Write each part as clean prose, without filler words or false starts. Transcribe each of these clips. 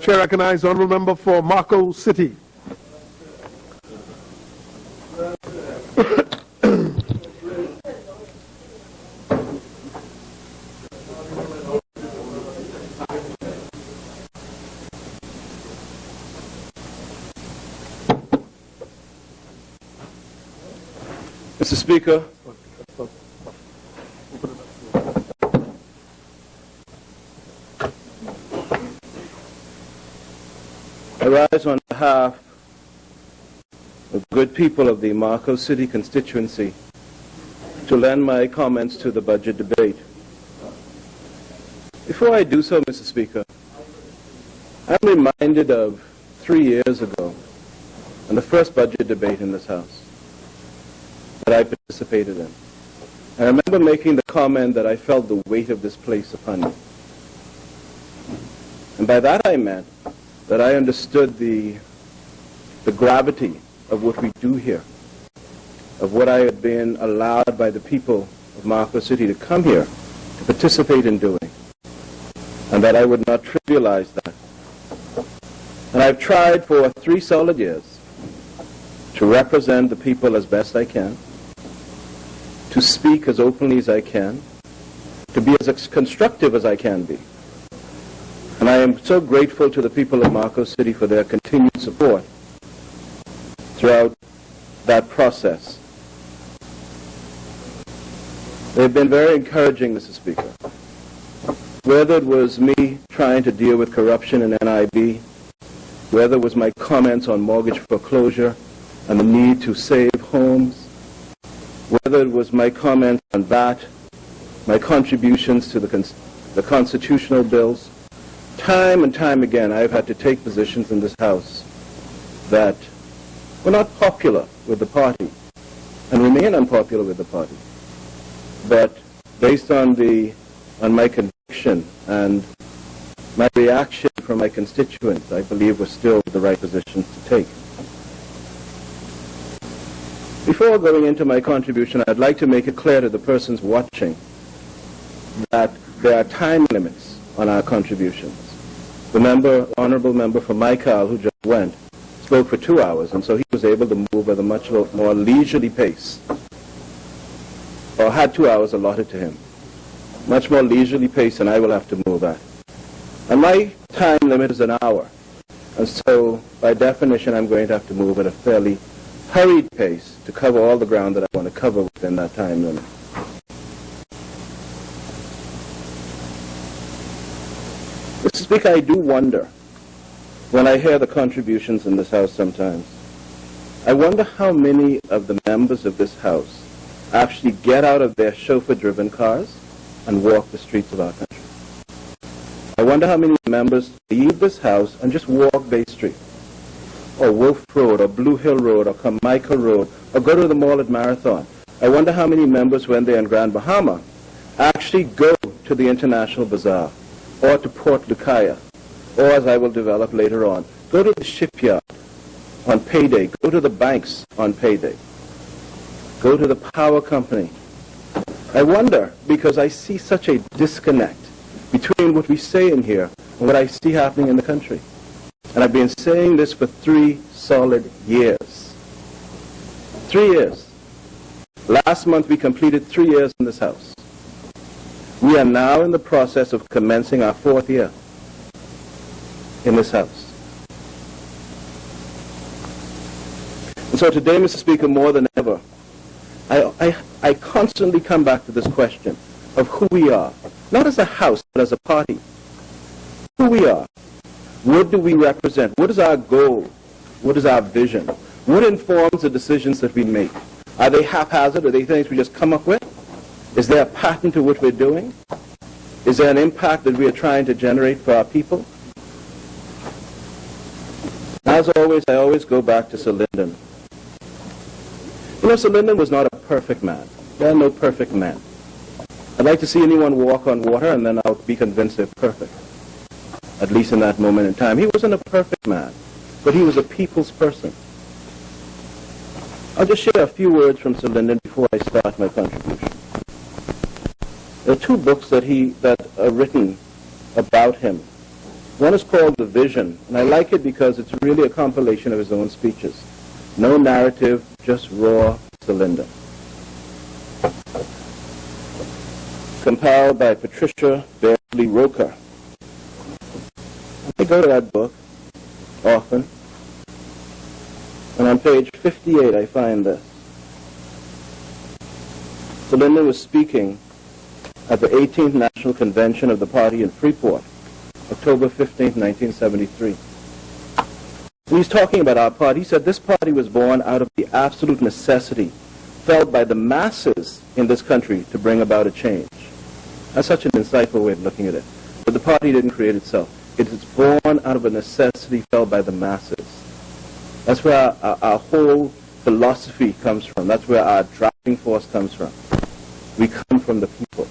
Chair recognizes Honourable Member for Marcocity. Mr. Speaker, I rise on behalf of good people of the Marcocity constituency to lend my comments to the budget debate. Before I do so, Mr. Speaker, I'm reminded of 3 years ago in the first budget debate in this House that I participated in. I remember making the comment that I felt the weight of this place upon me. And by that I meant that I understood the gravity of what we do here, of what I had been allowed by the people of Marcocity to come here to participate in doing, and that I would not trivialize that. And I've tried for 3 solid years to represent the people as best I can, to speak as openly as I can, to be as constructive as I can be. And I am so grateful to the people of Marcocity for their continued support throughout that process. They've been very encouraging, Mr. Speaker. Whether it was me trying to deal with corruption in NIB, whether it was my comments on mortgage foreclosure and the need to save homes, whether it was my comments on VAT, my contributions to the constitutional bills, time and time again I've had to take positions in this House that were not popular with the party and remain unpopular with the party. But based on my conviction and my reaction from my constituents, I believe were still the right positions to take. Before going into my contribution, I'd like to make it clear to the persons watching that there are time limits on our contributions. The honourable member for Michael, who just went, spoke for 2 hours, and so he was able to move at a much more leisurely pace, or had 2 hours allotted to him. Much more leisurely pace than I will have to move at. And my time limit is an hour, and so by definition I'm going to have to move at a fairly hurried pace to cover all the ground that I want to cover within that time limit. Mr. Speaker, I do wonder, when I hear the contributions in this House sometimes, I wonder how many of the members of this House actually get out of their chauffeur-driven cars and walk the streets of our country. I wonder how many members leave this House and just walk Bay Street, or Wolf Road, or Blue Hill Road, or Carmichael Road, or go to the mall at Marathon. I wonder how many members, when they're in Grand Bahama, actually go to the International Bazaar, or to Port Lucaya, or, as I will develop later on, go to the shipyard on payday, go to the banks on payday, go to the power company. I wonder, because I see such a disconnect between what we say in here and what I see happening in the country. And I've been saying this for 3 solid years. 3 years. Last month we completed 3 years in this House. We are now in the process of commencing our 4th year in this House. And so today, Mr. Speaker, more than ever, I constantly come back to this question of who we are, not as a House, but as a party. Who we are. What do we represent? What is our goal? What is our vision? What informs the decisions that we make? Are they haphazard? Are they things we just come up with? Is there a pattern to what we're doing? Is there an impact that we are trying to generate for our people? As always, I always go back to Sir Lyndon. You know, Sir Lyndon was not a perfect man. There are no perfect men. I'd like to see anyone walk on water, and then I'll be convinced they're perfect, at least in that moment in time. He wasn't a perfect man, but he was a people's person. I'll just share a few words from Sir Lyndon before I start my contribution. There are 2 books that are written about him One is called The Vision, and I like it because it's really a compilation of his own speeches. No narrative, just raw cylinder. Compiled by Patricia Beverly Roker. I go to that book often, and on page 58 I find this. So Lyndon was speaking at the 18th National Convention of the party in Freeport, October 15, 1973. And he's talking about our party. He said this party was born out of the absolute necessity felt by the masses in this country to bring about a change. That's such an insightful way of looking at it. But the party didn't create itself. It is born out of a necessity felt by the masses. That's where our whole philosophy comes from. That's where our driving force comes from. We come from the people.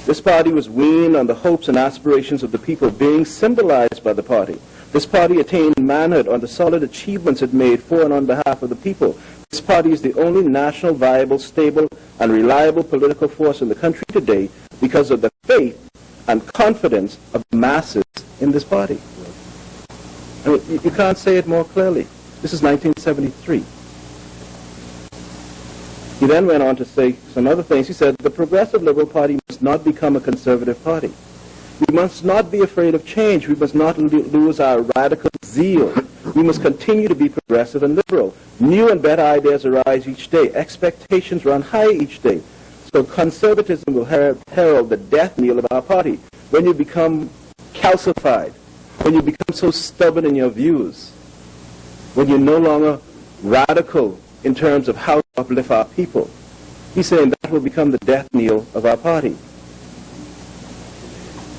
This party was weaned on the hopes and aspirations of the people, being symbolized by the party. This party attained manhood on the solid achievements it made for and on behalf of the people. This party is the only national, viable, stable, and reliable political force in the country today because of the faith and confidence of the masses in this party. I mean, you can't say it more clearly. This is 1973. He then went on to say some other things. He said, the Progressive Liberal Party must not become a conservative party. We must not be afraid of change. We must not lose our radical zeal. We must continue to be progressive and liberal. New and better ideas arise each day. Expectations run high each day. So conservatism will herald the death knell of our party. When you become calcified, when you become so stubborn in your views, when you're no longer radical in terms of how to uplift our people, he's saying that will become the death knell of our party.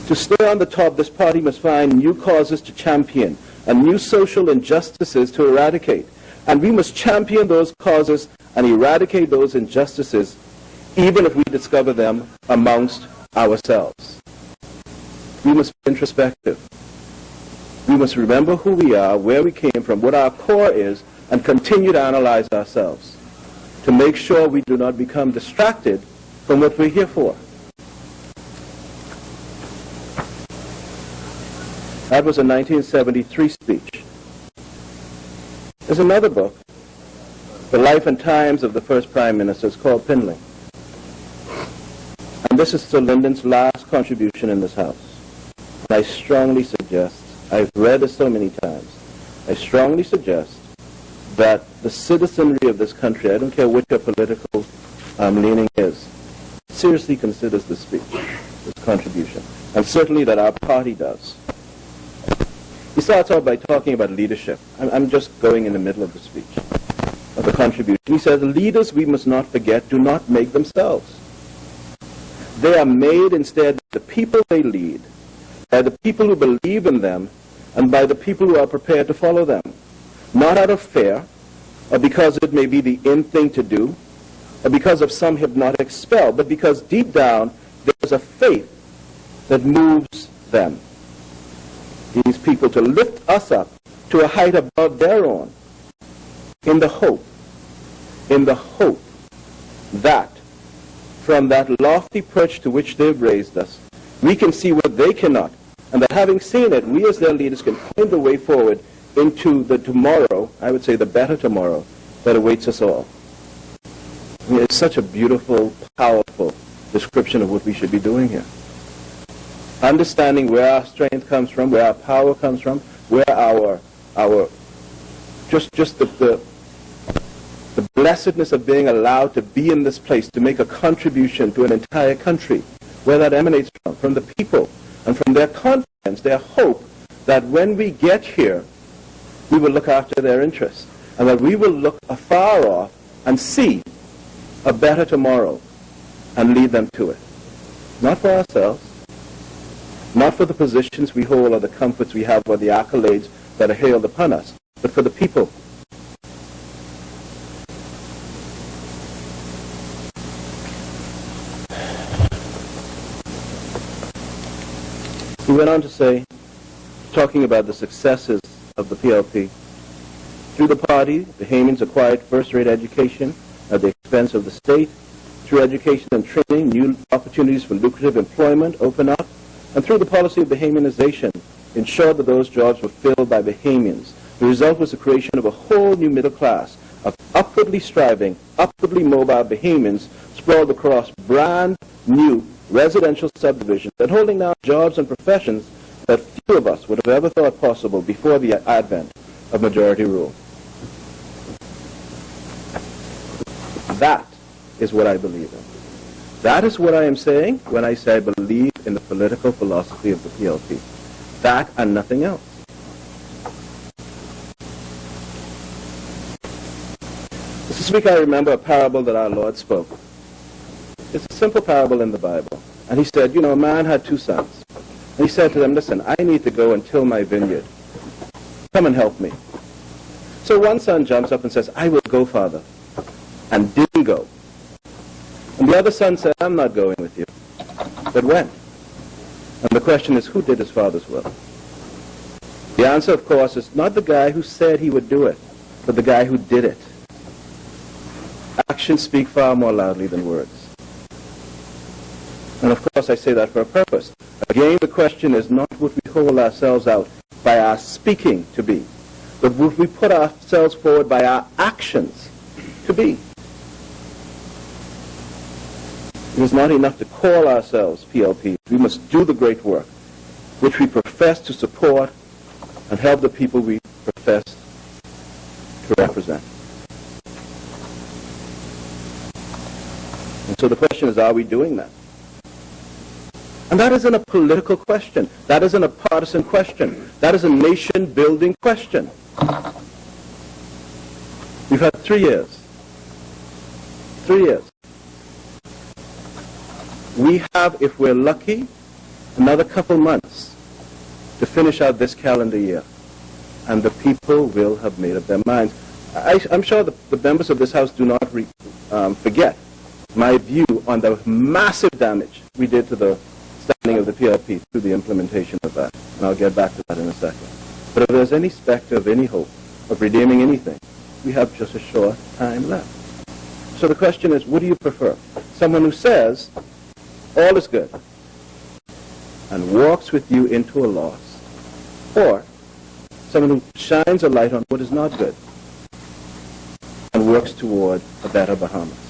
To stay on the top, this party must find new causes to champion and new social injustices to eradicate. And we must champion those causes and eradicate those injustices, even if we discover them amongst ourselves. We must be introspective. We must remember who we are, where we came from, what our core is, and continue to analyze ourselves to make sure we do not become distracted from what we're here for. That was a 1973 speech. There's another book, The Life and Times of the First Prime Minister. It's called Pinling. And this is Sir Lyndon's last contribution in this House. And I strongly suggest, I've read it so many times, I strongly suggest that the citizenry of this country, I don't care what your political leaning is, seriously considers this speech, this contribution. And certainly that our party does. He starts out by talking about leadership. I'm just going in the middle of the speech, of the contribution. He says, leaders, we must not forget, do not make themselves. They are made instead by the people they lead, by the people who believe in them, and by the people who are prepared to follow them. Not out of fear, or because it may be the in thing to do, or because of some hypnotic spell, but because deep down there is a faith that moves them. These people to lift us up to a height above their own, in the hope that from that lofty perch to which they've raised us, we can see what they cannot, and that having seen it, we as their leaders can point the way forward into the tomorrow, I would say the better tomorrow, that awaits us all. I mean, it's such a beautiful, powerful description of what we should be doing here. Understanding where our strength comes from, where our power comes from, where our the blessedness of being allowed to be in this place, to make a contribution to an entire country, where that emanates from the people, and from their confidence, their hope that when we get here, we will look after their interests, and that we will look afar off and see a better tomorrow and lead them to it. Not for ourselves, not for the positions we hold or the comforts we have or the accolades that are hailed upon us, but for the people. He went on to say, talking about the successes of the PLP, through the party, the Bahamians acquired first-rate education at the expense of the state. Through education and training, new opportunities for lucrative employment open up, and through the policy of Bahamianization, ensured that those jobs were filled by Bahamians. The result was the creation of a whole new middle class of upwardly striving, upwardly mobile Bahamians sprawled across brand new residential subdivisions and holding now jobs and professions that few of us would have ever thought possible before the advent of majority rule. That is what I believe in. That is what I am saying when I say I believe in the political philosophy of the PLP. That and nothing else. This week I remember a parable that our Lord spoke. It's a simple parable in the Bible. And he said, a man had 2 sons. And he said to them, listen, I need to go and till my vineyard. Come and help me. So one son jumps up and says, I will go, Father. And didn't go. And the other son said, I'm not going with you. But went. And the question is, who did his father's will? The answer, of course, is not the guy who said he would do it, but the guy who did it. Actions speak far more loudly than words. And of course, I say that for a purpose. Again, the question is not would we hold ourselves out by our speaking to be, but would we put ourselves forward by our actions to be. It is not enough to call ourselves PLP. We must do the great work which we profess to support and help the people we profess to represent. And so the question is, are we doing that? And that isn't a political question. That isn't a partisan question. That is a nation-building question. We've had 3 years. 3 years. We have, if we're lucky, another couple months to finish out this calendar year. And the people will have made up their minds. I'm sure the members of this House do not forget my view on the massive damage we did to the standing of the PLP through the implementation of that. And I'll get back to that in a second. But if there's any specter of any hope of redeeming anything, we have just a short time left. So the question is, what do you prefer? Someone who says, all is good, and walks with you into a loss, or someone who shines a light on what is not good and works toward a better Bahamas?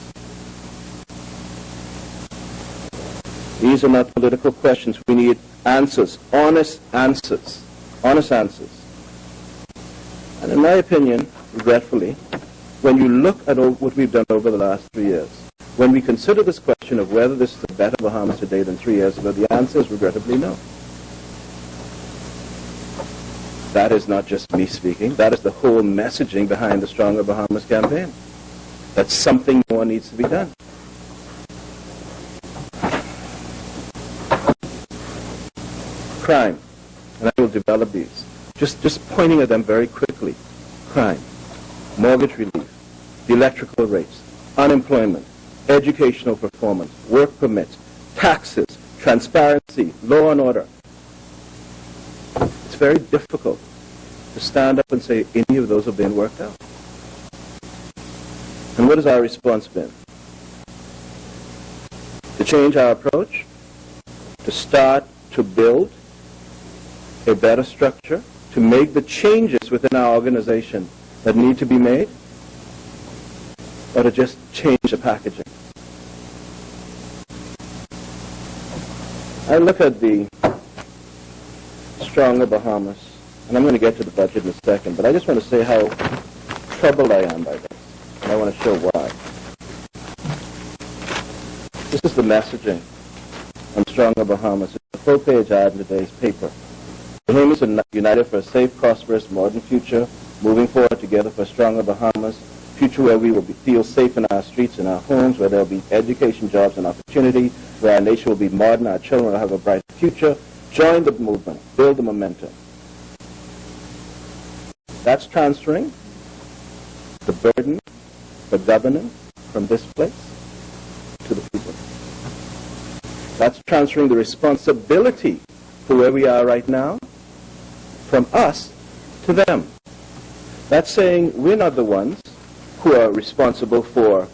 These are not political questions. We need answers, honest answers, honest answers. And in my opinion, regretfully, when you look at what we've done over the last 3 years, when we consider this question of whether this is a better Bahamas today than 3 years ago, the answer is regrettably no. That is not just me speaking. That is the whole messaging behind the Stronger Bahamas campaign. That something more needs to be done. Crime, and I will develop these. Just pointing at them very quickly. Crime, mortgage relief, the electrical rates, unemployment, educational performance, work permits, taxes, transparency, law and order. It's very difficult to stand up and say any of those have been worked out. And what has our response been? To change our approach, to start to build a better structure, to make the changes within our organization that need to be made, or to just change the packaging. I look at the Stronger Bahamas, and I'm going to get to the budget in a second, but I just want to say how troubled I am by this, and I want to show why. This is the messaging on Stronger Bahamas. It's a full-page ad in today's paper. Bahamians are united for a safe, prosperous, modern future, moving forward together for a stronger Bahamas, future where we will feel safe in our streets and our homes, where there will be education, jobs, and opportunity, where our nation will be modern, our children will have a bright future. Join the movement, build the momentum. That's transferring the burden, the governance from this place to the people. That's transferring the responsibility for where we are right now from us to them. That's saying we're not the ones who are responsible for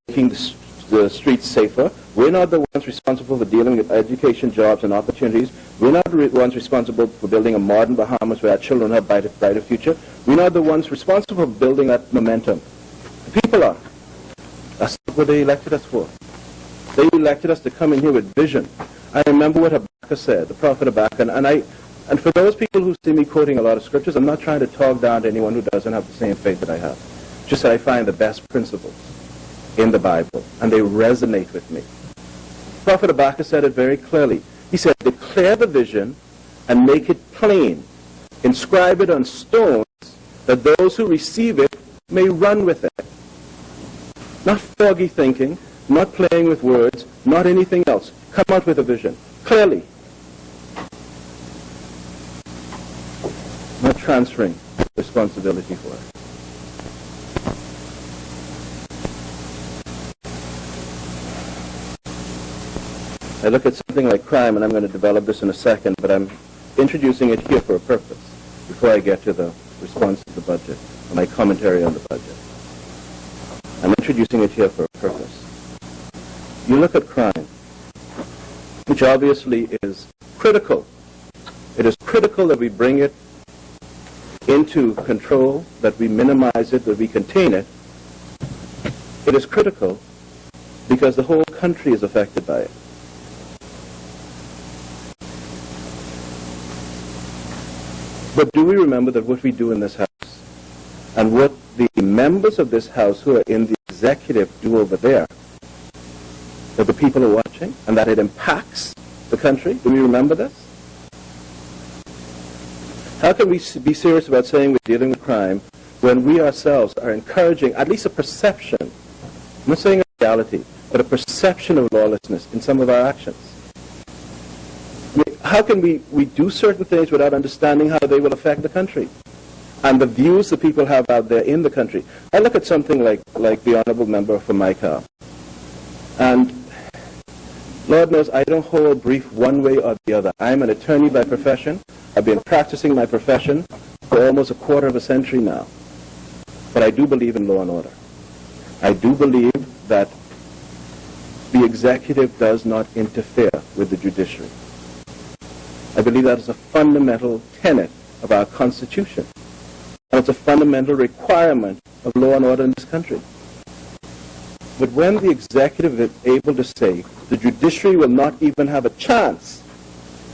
making the streets safer, We're not the ones responsible for dealing with education, jobs, and opportunities. We're not the ones responsible for building a modern Bahamas where our children have a brighter future. We're not the ones responsible for building that momentum. The people are. That's what they elected us for. They elected us to come in here with vision. I remember what Habakkuk said, the prophet Habakkuk, and for those people who see me quoting a lot of scriptures, I'm not trying to talk down to anyone who doesn't have the same faith that I have. Just that I find the best principles in the Bible, and they resonate with me. Prophet Habakkuk said it very clearly. He said, declare the vision and make it plain. Inscribe it on stones that those who receive it may run with it. Not foggy thinking, not playing with words, not anything else. Come out with a vision, clearly. Not transferring responsibility for it. I look at something like crime, and I'm going to develop this in a second, but I'm introducing it here for a purpose before I get to the response to the budget, or my commentary on the budget. I'm introducing it here for a purpose. You look at crime, which obviously is critical. It is critical that we bring it into control, that we minimize it, that we contain it. It is critical because the whole country is affected by it. But do we remember that what we do in this house and what the members of this house who are in the executive do over there, that the people are watching and that it impacts the country? Do we remember this? How can we be serious about saying we're dealing with crime when we ourselves are encouraging at least a perception, I'm not saying a reality, but a perception of lawlessness in some of our actions? How can we do certain things without understanding how they will affect the country and the views that people have out there in the country? I look at something like the Honourable Member for Micah, and Lord knows I don't hold brief one way or the other. I'm an attorney by profession. I've been practicing my profession for almost a quarter of a century now. But I do believe in law and order. I do believe that the executive does not interfere with the judiciary. I believe that is a fundamental tenet of our Constitution. And it's a fundamental requirement of law and order in this country. But when the executive is able to say the judiciary will not even have a chance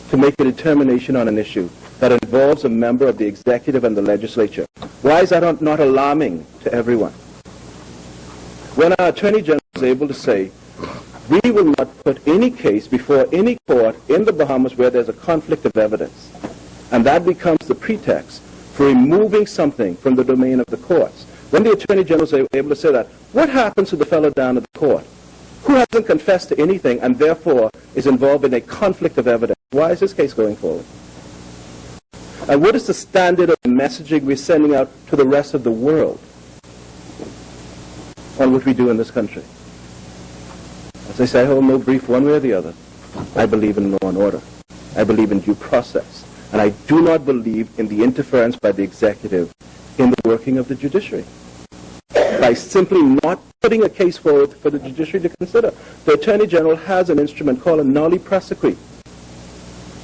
to make a determination on an issue that involves a member of the executive and the legislature, why is that not alarming to everyone? When our Attorney General is able to say, we will not put any case before any court in the Bahamas where there's a conflict of evidence, and that becomes the pretext for removing something from the domain of the courts. When the Attorney General is able to say that, what happens to the fellow down at the court who hasn't confessed to anything and therefore is involved in a conflict of evidence? Why is this case going forward? And what is the standard of messaging we're sending out to the rest of the world on what we do in this country? As I say, I hold no brief one way or the other. I believe in law and order. I believe in due process. And I do not believe in the interference by the executive in the working of the judiciary. By simply not putting a case forward for the judiciary to consider. The Attorney General has an instrument called a noli prosequi,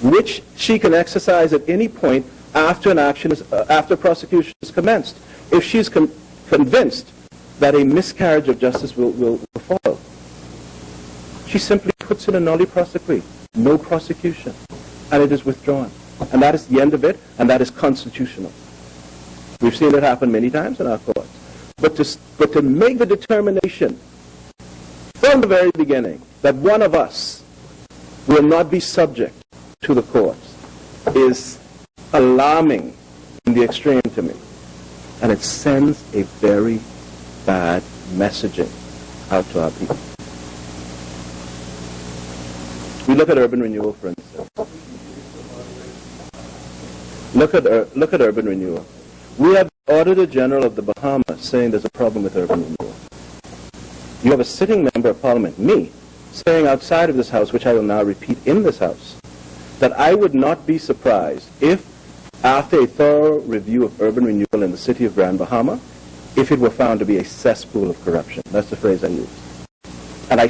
which she can exercise at any point after an action is, after prosecution is commenced, if she's convinced that a miscarriage of justice will follow. She simply puts in a noli prosequi, no prosecution, and it is withdrawn. And that is the end of it, and that is constitutional. We've seen it happen many times in our courts. But to make the determination from the very beginning that one of us will not be subject to the courts is alarming in the extreme to me. And it sends a very bad messaging out to our people. We look at urban renewal, for instance. Look at urban renewal. We have the Auditor General of the Bahamas saying there's a problem with urban renewal. You have a sitting member of Parliament, me, saying outside of this House, which I will now repeat in this House, that I would not be surprised if, after a thorough review of urban renewal in the city of Grand Bahama, if it were found to be a cesspool of corruption. That's the phrase I use. And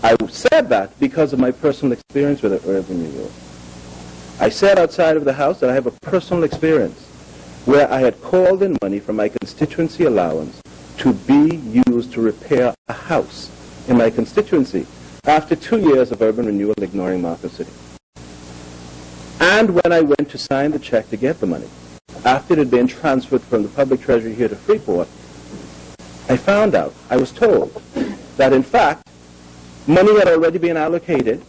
I said that because of my personal experience with urban renewal. I said outside of the House that I have a personal experience where I had called in money from my constituency allowance to be used to repair a house in my constituency after 2 years of urban renewal ignoring marcocity. And when I went to sign the check to get the money, after it had been transferred from the public treasury here to Freeport, I found out, I was told, that in fact, money had already been allocated,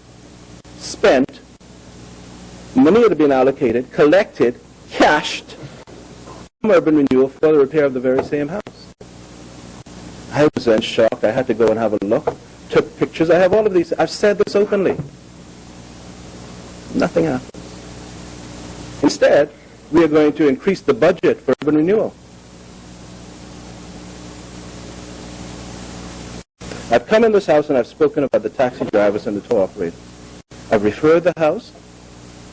spent, money had been allocated, collected, cashed from urban renewal for the repair of the very same house. I was then shocked. I had to go and have a look, took pictures. I have all of these. I've said this openly. Nothing happened. Instead, we are going to increase the budget for urban renewal. I've come in this House and I've spoken about the taxi drivers and the tour operators. I've referred the House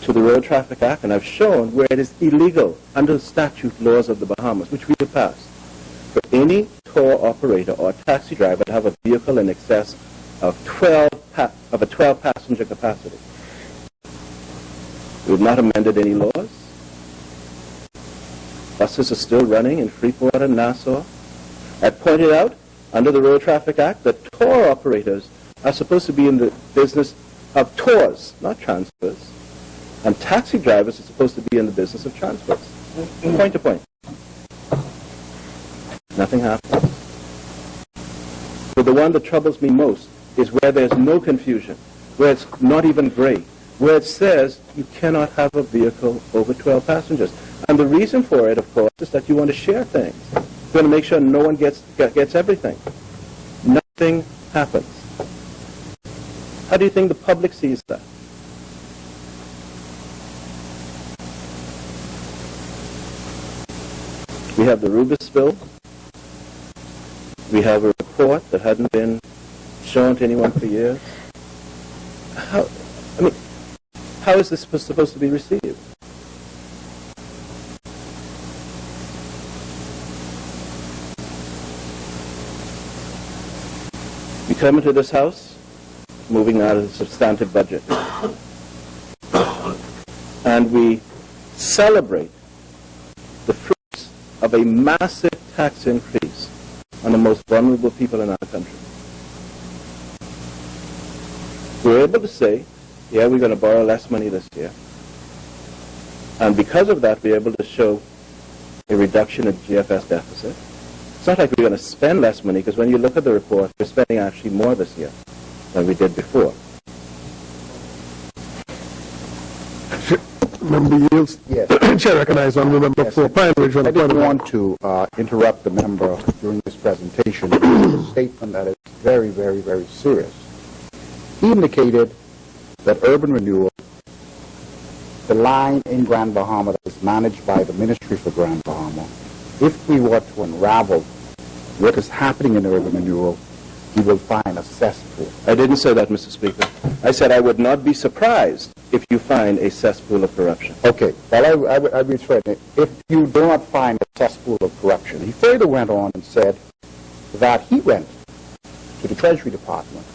to the Road Traffic Act, and I've shown where it is illegal under the statute laws of the Bahamas, which we have passed, for any tour operator or taxi driver to have a vehicle in excess of a 12-passenger capacity. We have not amended any laws. Buses are still running in Freeport and Nassau. I pointed out under the Road Traffic Act that tour operators are supposed to be in the business of tours, not transfers. And taxi drivers are supposed to be in the business of transfers. Point to point. Nothing happens. But the one that troubles me most is where there's no confusion, where it's not even gray, where it says you cannot have a vehicle over 12 passengers. And the reason for it, of course, is that you want to share things. You want to make sure no one gets everything. Nothing happens. How do you think the public sees that? We have the Rubis bill. We have a report that hadn't been shown to anyone for years. How is this supposed to be received? We come into this House, moving out of the substantive budget, and we celebrate the fruits of a massive tax increase on the most vulnerable people in our country. We're able to say, yeah, we're going to borrow less money this year. And because of that, we're able to show a reduction in GFS deficit. It's not like we're going to spend less money, because when you look at the report, we're spending actually more this year than we did before. Member yields. Yes. Chair recognizes Honourable Member for Pine Ridge. I didn't want to interrupt the member during this presentation with a statement that is very, very, very serious. He indicated that urban renewal, the line in Grand Bahama that is managed by the Ministry for Grand Bahama, if we were to unravel what is happening in urban renewal, he will find a cesspool. I didn't say that, Mr. Speaker. I said I would not be surprised if you find a cesspool of corruption. Okay, well, I would say that if you do not find a cesspool of corruption, he further went on and said that he went to the Treasury Department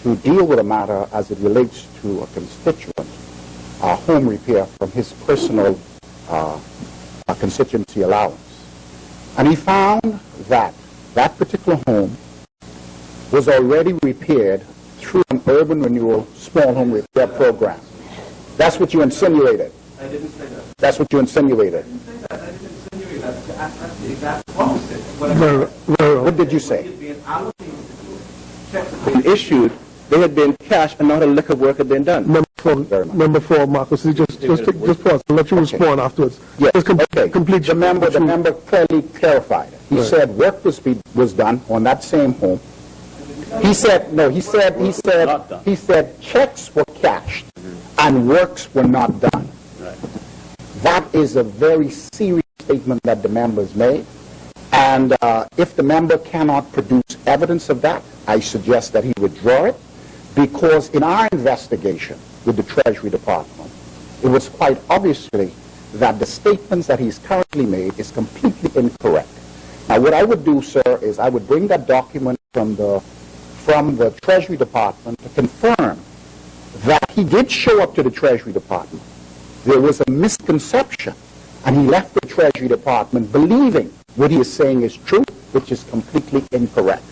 to deal with a matter as it relates to a constituent, home repair from his personal constituency allowance. And he found that that particular home was already repaired through an urban renewal small home repair program. That's what you insinuated. I didn't say that. That's what you insinuated. I didn't say that. I didn't insinuate that. That's the exact opposite. What did you say? Checks had been issued, they had been cashed, and not a lick of work had been done. Member for Marcos, just pause. I'll let you respond afterwards. Yes. Just complete. The member clearly clarified it. He said work was done on that same home. He said checks were cashed and works were not done. Right. That is a very serious statement that the members made. And if the member cannot produce evidence of that, I suggest that he withdraw it, because in our investigation with the Treasury Department, it was quite obviously that the statements that he's currently made is completely incorrect. Now, what I would do, sir, is I would bring that document from the from the Treasury Department to confirm that he did show up to the Treasury Department. There was a misconception, and he left the Treasury Department believing what he is saying is true, which is completely incorrect.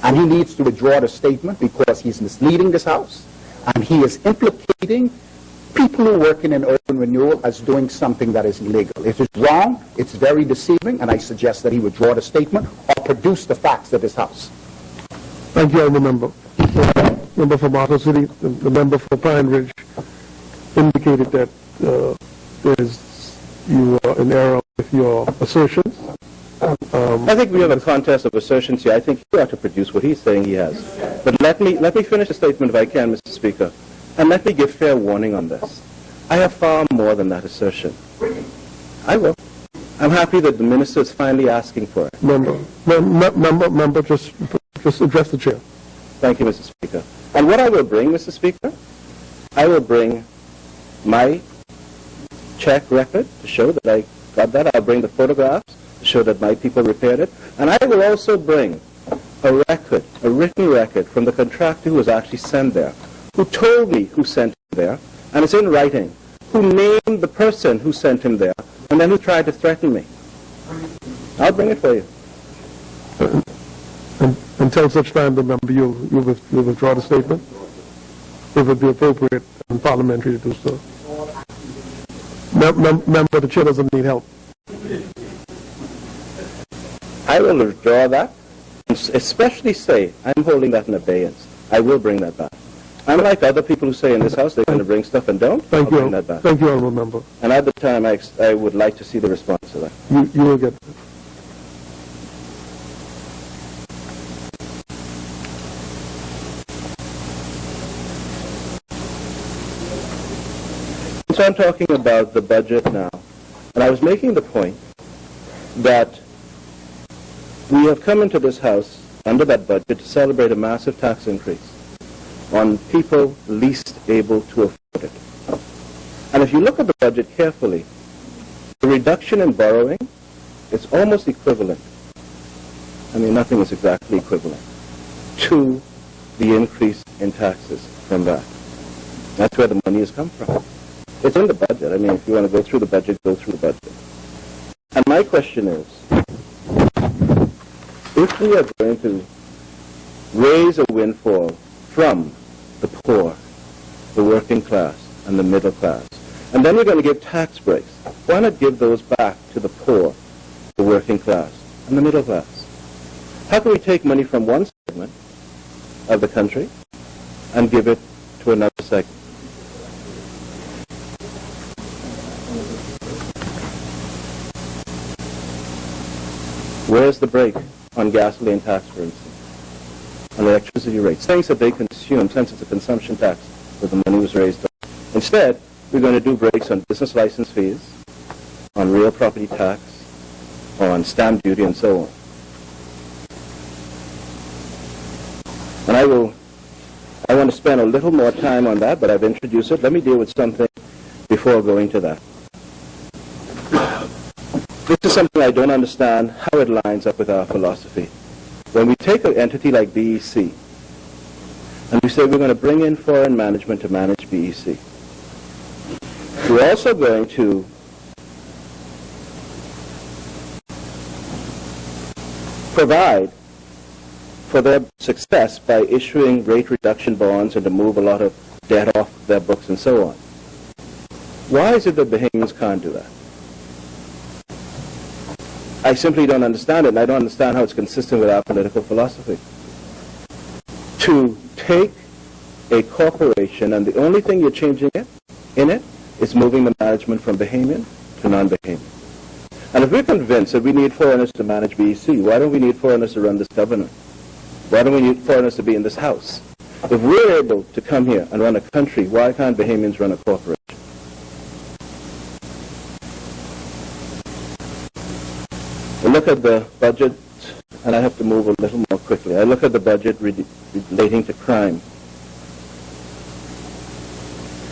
And he needs to withdraw the statement because he's misleading this House, and he is implicating people who work in urban renewal as doing something that is illegal. It is wrong, it's very deceiving, and I suggest that he withdraw the statement or produce the facts to this House. Thank you, Honourable Member. Member for Marcocity, the member for Pine Ridge indicated that you are in error with your assertions. I think we have a contest of assertions here. I think he ought to produce what he's saying he has. But let me finish the statement if I can, Mr. Speaker, and let me give fair warning on this. I have far more than that assertion. I will. I'm happy that the minister is finally asking for it. Member, just address the chair. Thank you, Mr. Speaker. And what I will bring, Mr. Speaker, I will bring my check record to show that I got that. I'll bring the photographs to show that my people repaired it. And I will also bring a record, a written record from the contractor who was actually sent there, who told me who sent him there, and it's in writing, who named the person who sent him there, and then who tried to threaten me. I'll bring it for you. Until such time, remember, you'll withdraw the statement? If it would be appropriate and parliamentary to do so. Member, the chair doesn't need help. I will withdraw that, especially say I'm holding that in abeyance. I will bring that back. Unlike other people who say in this House they're going to bring stuff and don't, I'll bring that back. Thank you, Honourable Member. And at the time, I would like to see the response to that. You will get that. So I'm talking about the budget now, and I was making the point that we have come into this House under that budget to celebrate a massive tax increase on people least able to afford it. And if you look at the budget carefully, the reduction in borrowing is almost equivalent. I mean, nothing is exactly equivalent to the increase in taxes from that. That's where the money has come from. It's in the budget. I mean, if you want to go through the budget, go through the budget. And my question is, if we are going to raise a windfall from the poor, the working class, and the middle class, and then we're going to give tax breaks, why not give those back to the poor, the working class, and the middle class? How can we take money from one segment of the country and give it to another segment? Where's the break on gasoline tax, for instance, on electricity rates? Things that they consume, since it's a consumption tax that the money was raised on. Instead, we're going to do breaks on business license fees, on real property tax, on stamp duty, and so on. And I want to spend a little more time on that, but I've introduced it. Let me deal with something before going to that. This is something I don't understand how it lines up with our philosophy. When we take an entity like BEC, and we say we're going to bring in foreign management to manage BEC, we're also going to provide for their success by issuing rate reduction bonds and to move a lot of debt off their books and so on. Why is it that Bahamians can't do that? I simply don't understand it, and I don't understand how it's consistent with our political philosophy. To take a corporation, and the only thing you're changing in it is moving the management from Bahamian to non-Bahamian. And if we're convinced that we need foreigners to manage BEC, why don't we need foreigners to run this government? Why don't we need foreigners to be in this House? If we're able to come here and run a country, why can't Bahamians run a corporation? I look at the budget, and I have to move a little more quickly. I look at the budget relating to crime.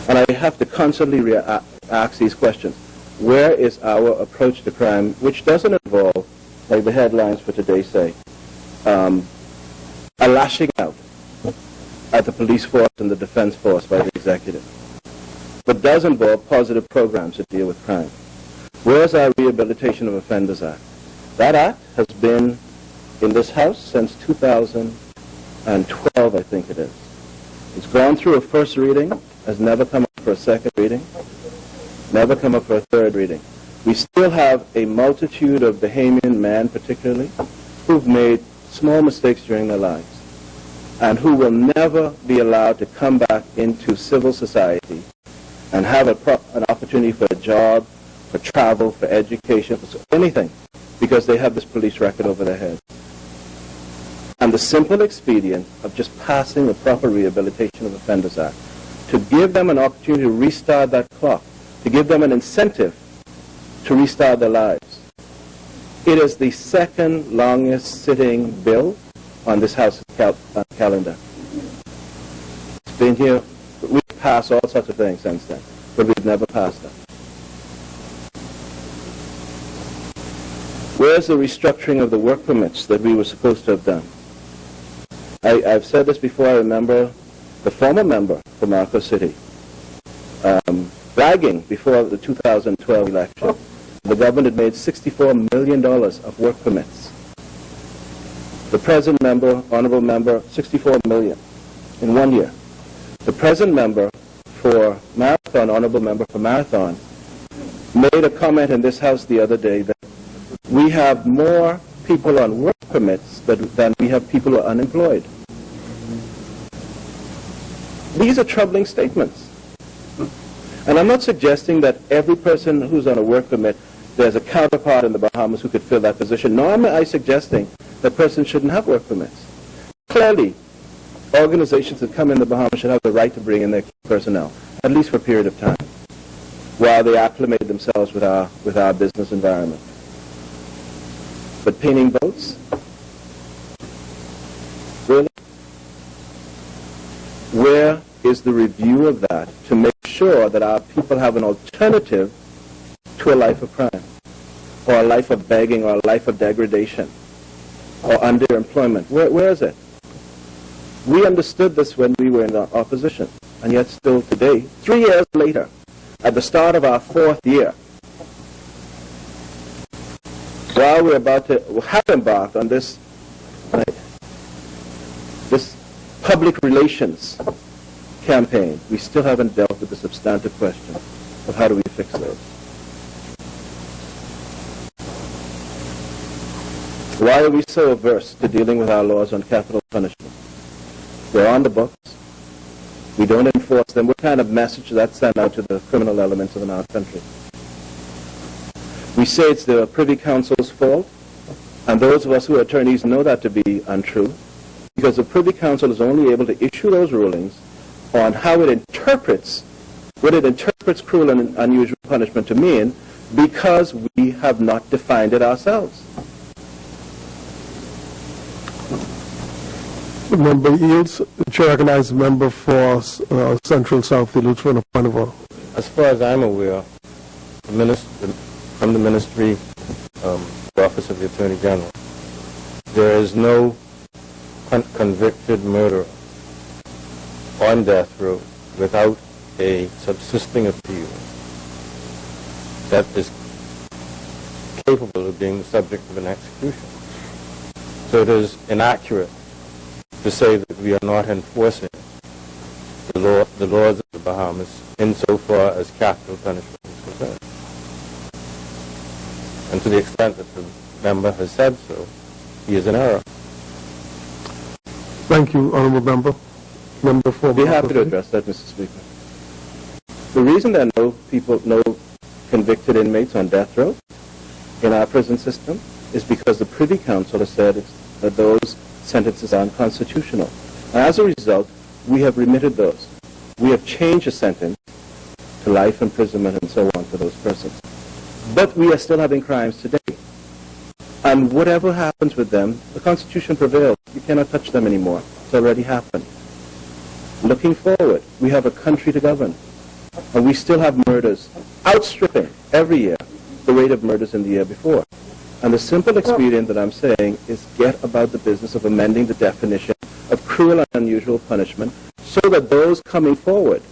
And I have to constantly ask these questions. Where is our approach to crime, which doesn't involve, like the headlines for today say, a lashing out at the police force and the defense force by the executive, but does involve positive programs to deal with crime. Where's our Rehabilitation of Offenders Act? That act has been in this House since 2012, I think it is. It's gone through a first reading, has never come up for a second reading, never come up for a third reading. We still have a multitude of Bahamian men, particularly, who've made small mistakes during their lives and who will never be allowed to come back into civil society and have an opportunity for a job, for travel, for education, for anything, because they have this police record over their heads. And the simple expedient of just passing the proper Rehabilitation of Offenders Act to give them an opportunity to restart that clock, to give them an incentive to restart their lives. It is the second longest sitting bill on this House calendar. It's been here. We've passed all sorts of things since then, but we've never passed them. Where's the restructuring of the work permits that we were supposed to have done? I've said this before. I remember the former member for marcocity bragging before the 2012 election. The government had made $64 million of work permits. The present member, honourable member, $64 million in 1 year. The present member for Marathon, honourable member for Marathon, made a comment in this House the other day that we have more people on work permits than we have people who are unemployed. These are troubling statements. And I'm not suggesting that every person who's on a work permit, there's a counterpart in the Bahamas who could fill that position. Nor am I suggesting that persons shouldn't have work permits. Clearly, organizations that come in the Bahamas should have the right to bring in their personnel, at least for a period of time, while they acclimate themselves with our business environment. But painting boats? Really? Where is the review of that to make sure that our people have an alternative to a life of crime, or a life of begging, or a life of degradation, or underemployment? Where is it? We understood this when we were in the opposition, and yet still today, 3 years later, at the start of our 4th year, while we're about to have embarked on this public relations campaign, we still haven't dealt with the substantive question of how do we fix those. Why are we so averse to dealing with our laws on capital punishment? They're on the books. We don't enforce them. What kind of message does that send out to the criminal elements of our country? We say it's the Privy Council's fault, and those of us who are attorneys know that to be untrue, because the Privy Council is only able to issue those rulings on how it interprets, what it interprets cruel and unusual punishment to mean, because we have not defined it ourselves. The member yields. The chair recognizes the member for Central South, the Lieutenant of point of order. As far as I'm aware, from the Ministry, the Office of the Attorney General, there is no convicted murderer on death row without a subsisting appeal that is capable of being the subject of an execution. So it is inaccurate to say that we are not enforcing the laws of the Bahamas insofar as capital punishment is concerned. And to the extent that the member has said so, he is in error. Thank you, Honourable Member. Member for... I'd be happy to address that, Mr. Speaker. The reason there are no convicted inmates on death row in our prison system is because the Privy Council has said that those sentences are unconstitutional. And as a result, we have remitted those. We have changed the sentence to life imprisonment and so on for those persons. But we are still having crimes today. And whatever happens with them, the Constitution prevails. You cannot touch them anymore. It's already happened. Looking forward, we have a country to govern. And we still have murders outstripping every year the rate of murders in the year before. And the simple expedient that I'm saying is get about the business of amending the definition of cruel and unusual punishment so that those coming forward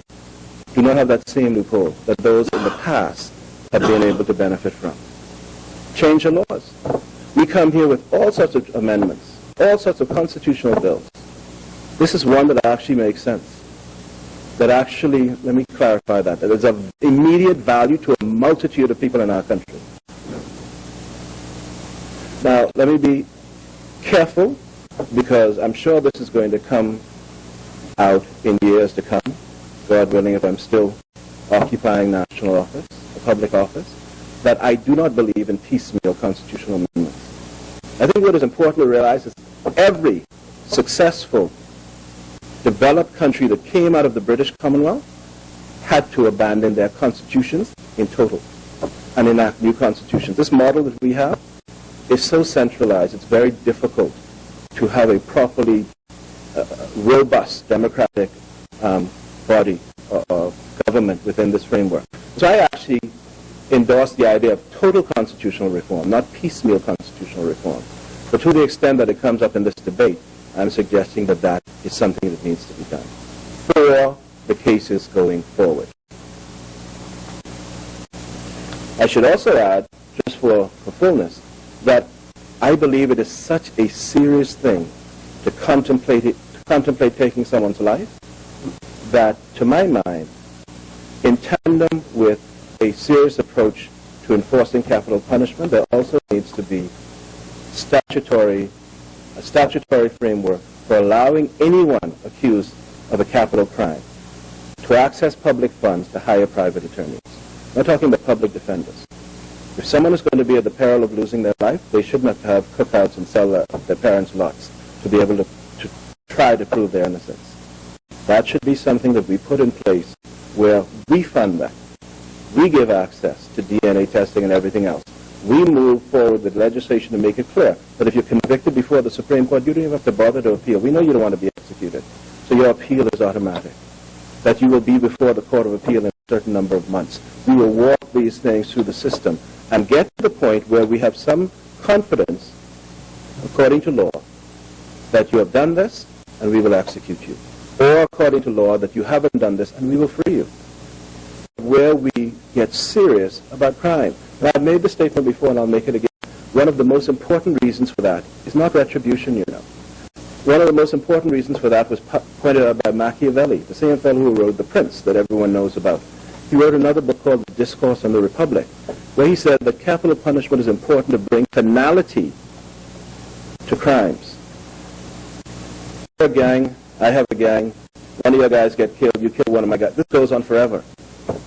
do not have that same loophole that those in the past have been able to benefit from. Change the laws. We come here with all sorts of amendments, all sorts of constitutional bills. This is one that actually makes sense. That actually, let me clarify that, there's of immediate value to a multitude of people in our country. Now, let me be careful, because I'm sure this is going to come out in years to come, God willing, if I'm still occupying national office, a public office, that I do not believe in piecemeal constitutional amendments. I think what is important to realize is every successful developed country that came out of the British Commonwealth had to abandon their constitutions in total and enact new constitutions. This model that we have is so centralized, it's very difficult to have a properly robust democratic body or government within this framework. So I actually endorse the idea of total constitutional reform, not piecemeal constitutional reform. But to the extent that it comes up in this debate, I'm suggesting that that is something that needs to be done for the cases going forward. I should also add, just for fullness, that I believe it is such a serious thing to contemplate taking someone's life, that to my mind, in tandem with a serious approach to enforcing capital punishment, there also needs to be a statutory framework for allowing anyone accused of a capital crime to access public funds to hire private attorneys. I'm not talking about public defenders. If someone is going to be at the peril of losing their life, they should not have cookouts and sell their parents' lots to be able to try to prove their innocence. That should be something that we put in place where we fund that. We give access to DNA testing and everything else. We move forward with legislation to make it clear that if you're convicted before the Supreme Court, you don't even have to bother to appeal. We know you don't want to be executed, so your appeal is automatic. That you will be before the Court of Appeal in a certain number of months. We will walk these things through the system and get to the point where we have some confidence, according to law, that you have done this and we will execute you. Or according to law, that you haven't done this and we will free you. Where we get serious about crime. Now, I've made the statement before and I'll make it again. One of the most important reasons for that is not retribution, you know. One of the most important reasons for that was pointed out by Machiavelli, the same fellow who wrote The Prince that everyone knows about. He wrote another book called The Discourse on the Republic, where he said that capital punishment is important to bring finality to crimes. A gang, I have a gang, one of your guys get killed, you kill one of my guys. This goes on forever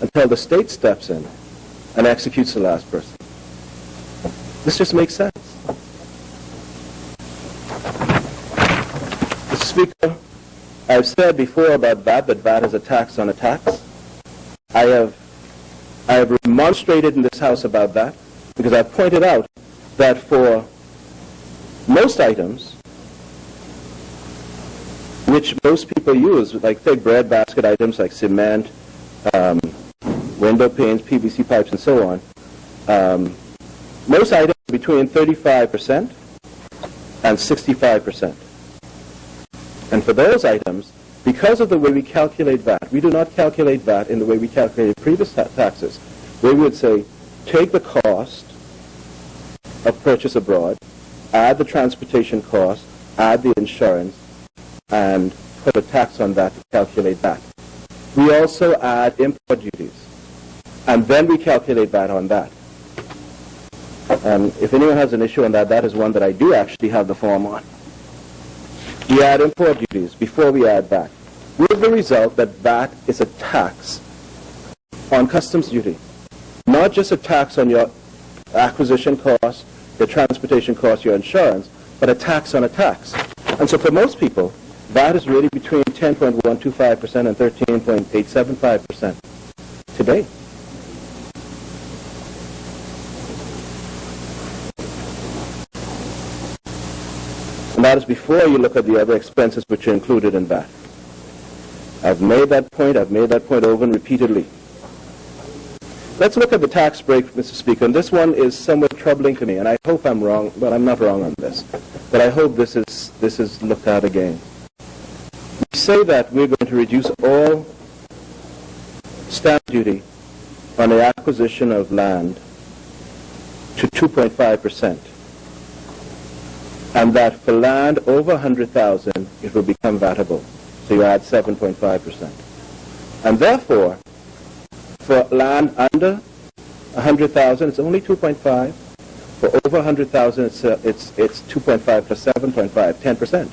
until the state steps in and executes the last person. This just makes sense. Mr. Speaker, I've said before about VAT, that VAT is a tax on a tax. I have remonstrated in this House about that because I've pointed out that for most items which most people use, like take bread basket items like cement, window panes, PVC pipes, and so on, most items between 35% and 65%. And for those items, because of the way we calculate VAT, we do not calculate VAT in the way we calculated previous taxes, where we would say, take the cost of purchase abroad, add the transportation cost, add the insurance, and put a tax on that to calculate that. We also add import duties, and then we calculate VAT on that. If anyone has an issue on that, that is one that I do actually have the form on. We add import duties before we add VAT, with the result that VAT is a tax on customs duty, not just a tax on your acquisition costs, your transportation costs, your insurance, but a tax on a tax. And so for most people, VAT is really between 10.125% and 13.875% today. And that is before you look at the other expenses which are included in VAT. I've made that point over and repeatedly. Let's look at the tax break, Mr. Speaker, and this one is somewhat troubling to me, and I hope I'm wrong, but I'm not wrong on this. But I hope this is looked at again. say that we're going to reduce all stamp duty on the acquisition of land to 2.5%, and that for land over 100,000 it will become vatable. So you add 7.5%. And therefore, for land under 100,000, it's only 2.5. For over 100,000, it's 2.5 plus 7.5, 10%.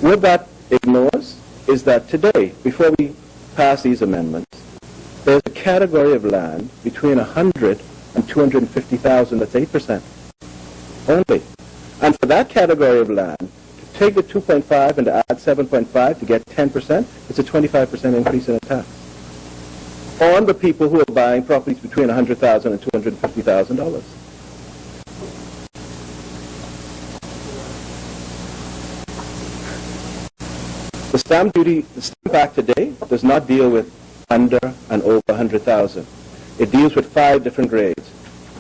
What that ignores is that today, before we pass these amendments, there's a category of land between 100 and 250,000 that's 8% only. And for that category of land, to take the 2.5 and to add 7.5 to get 10%, it's a 25% increase in the tax on the people who are buying properties between $100,000 and $250,000. The stamp duty, the Stamp Act today does not deal with under and over 100,000. It deals with 5 different grades.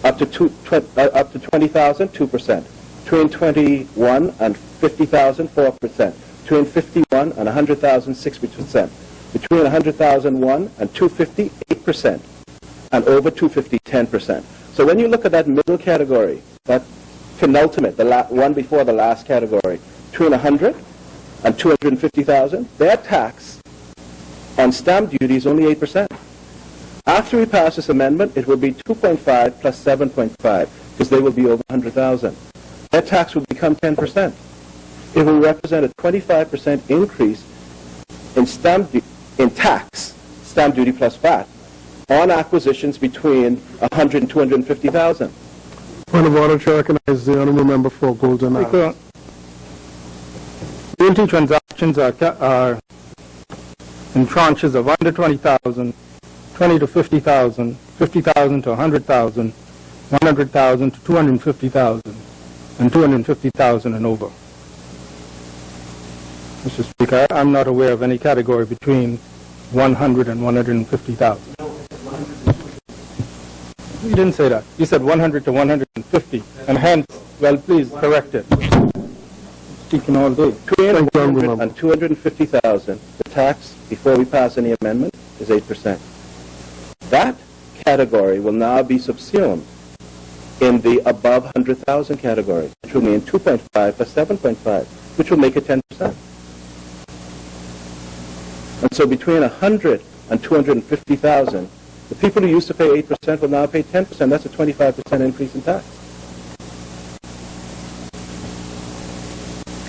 Up to 20,000, 2%. Between 21 and 50,000, 4%. Between 51 and 100,000, 6%. Between 100,001 and 250, 8%. And over 250, 10%. So when you look at that middle category, that penultimate, the one before the last category, between 100 and 250,000, their tax on stamp duty is only 8%. After we pass this amendment, it will be 2.5 plus 7.5, because they will be over 100,000. Their tax will become 10%. It will represent a 25% increase in stamp duty plus VAT, on acquisitions between 100 and 250,000. Point of order, Chair, I recognize the honourable member for Golden Isles. Realty transactions are in tranches of under 20,000, 20 to 50,000, 50,000 to 100,000, 100,000 to 250,000, and 250,000 and over. Mr. Speaker, I'm not aware of any category between 100 and 150,000. You didn't say that. You said 100 to 150, and hence, well, please correct it. Speaking all day. Between 100 and 250,000, the tax, before we pass any amendment, is 8%. That category will now be subsumed in the above 100,000 category, which will mean 2.5 plus 7.5, which will make it 10%. And so between 100 and 250,000, the people who used to pay 8% will now pay 10%. That's a 25% increase in tax.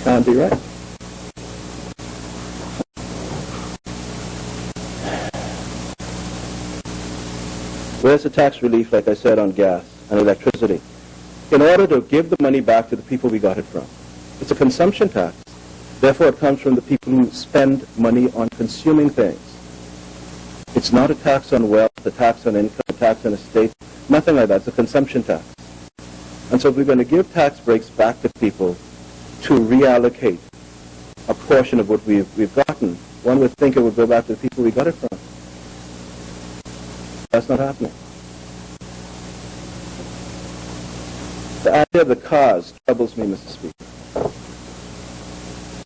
Can't be right. Where's the tax relief, like I said, on gas and electricity? In order to give the money back to the people we got it from. It's a consumption tax. Therefore, it comes from the people who spend money on consuming things. It's not a tax on wealth, a tax on income, a tax on estate, nothing like that. It's a consumption tax. And so if we're going to give tax breaks back to people to reallocate a portion of what we've gotten, one would think it would go back to the people we got it from. That's not happening. The idea of the cars troubles me, Mr. Speaker.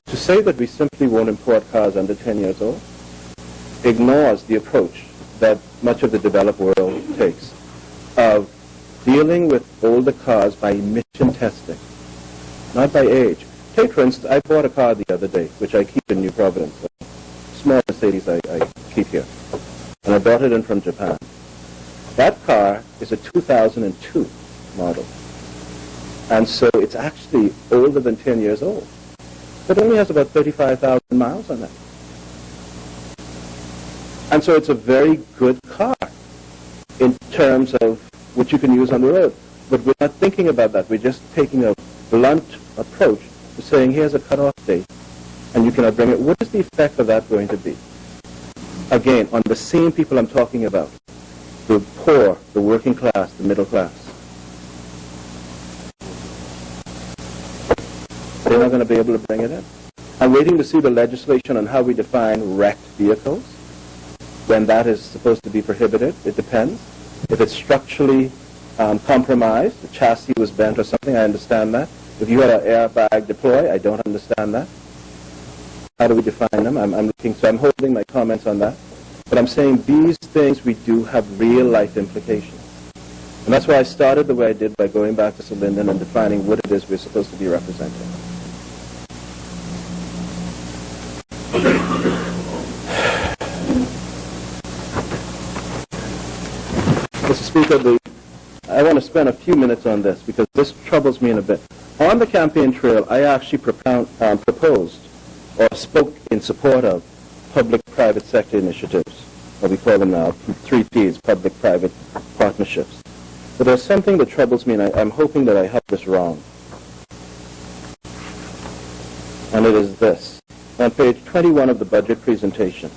To say that we simply won't import cars under 10 years old ignores the approach that much of the developed world takes of dealing with older cars by emission testing, not by age. Take, for instance, I bought a car the other day, which I keep in New Providence, a small Mercedes I keep here, and I brought it in from Japan. That car is a 2002 model, and so it's actually older than 10 years old. But it only has about 35,000 miles on it. And so it's a very good car in terms of what you can use on the road. But we're not thinking about that. We're just taking a blunt approach to saying, here's a cutoff date, and you cannot bring it. What is the effect of that going to be? Again, on the same people I'm talking about, the poor, the working class, the middle class. They're not going to be able to bring it in. I'm waiting to see the legislation on how we define wrecked vehicles. When that is supposed to be prohibited, it depends. If it's structurally compromised, the chassis was bent or something, I understand that. If you had an airbag deploy, I don't understand that. How do we define them? I'm holding my comments on that. But I'm saying these things we do have real life implications. And that's why I started the way I did by going back to Sir Lyndon and defining what it is we're supposed to be representing. Mr. Speaker, I want to spend a few minutes on this because this troubles me in a bit. On the campaign trail, I actually proposed or spoke in support of public-private sector initiatives, what we call them now, 3 Ps, public-private partnerships. But there's something that troubles me, and I'm hoping that I have this wrong. And it is this. On page 21 of the budget presentation,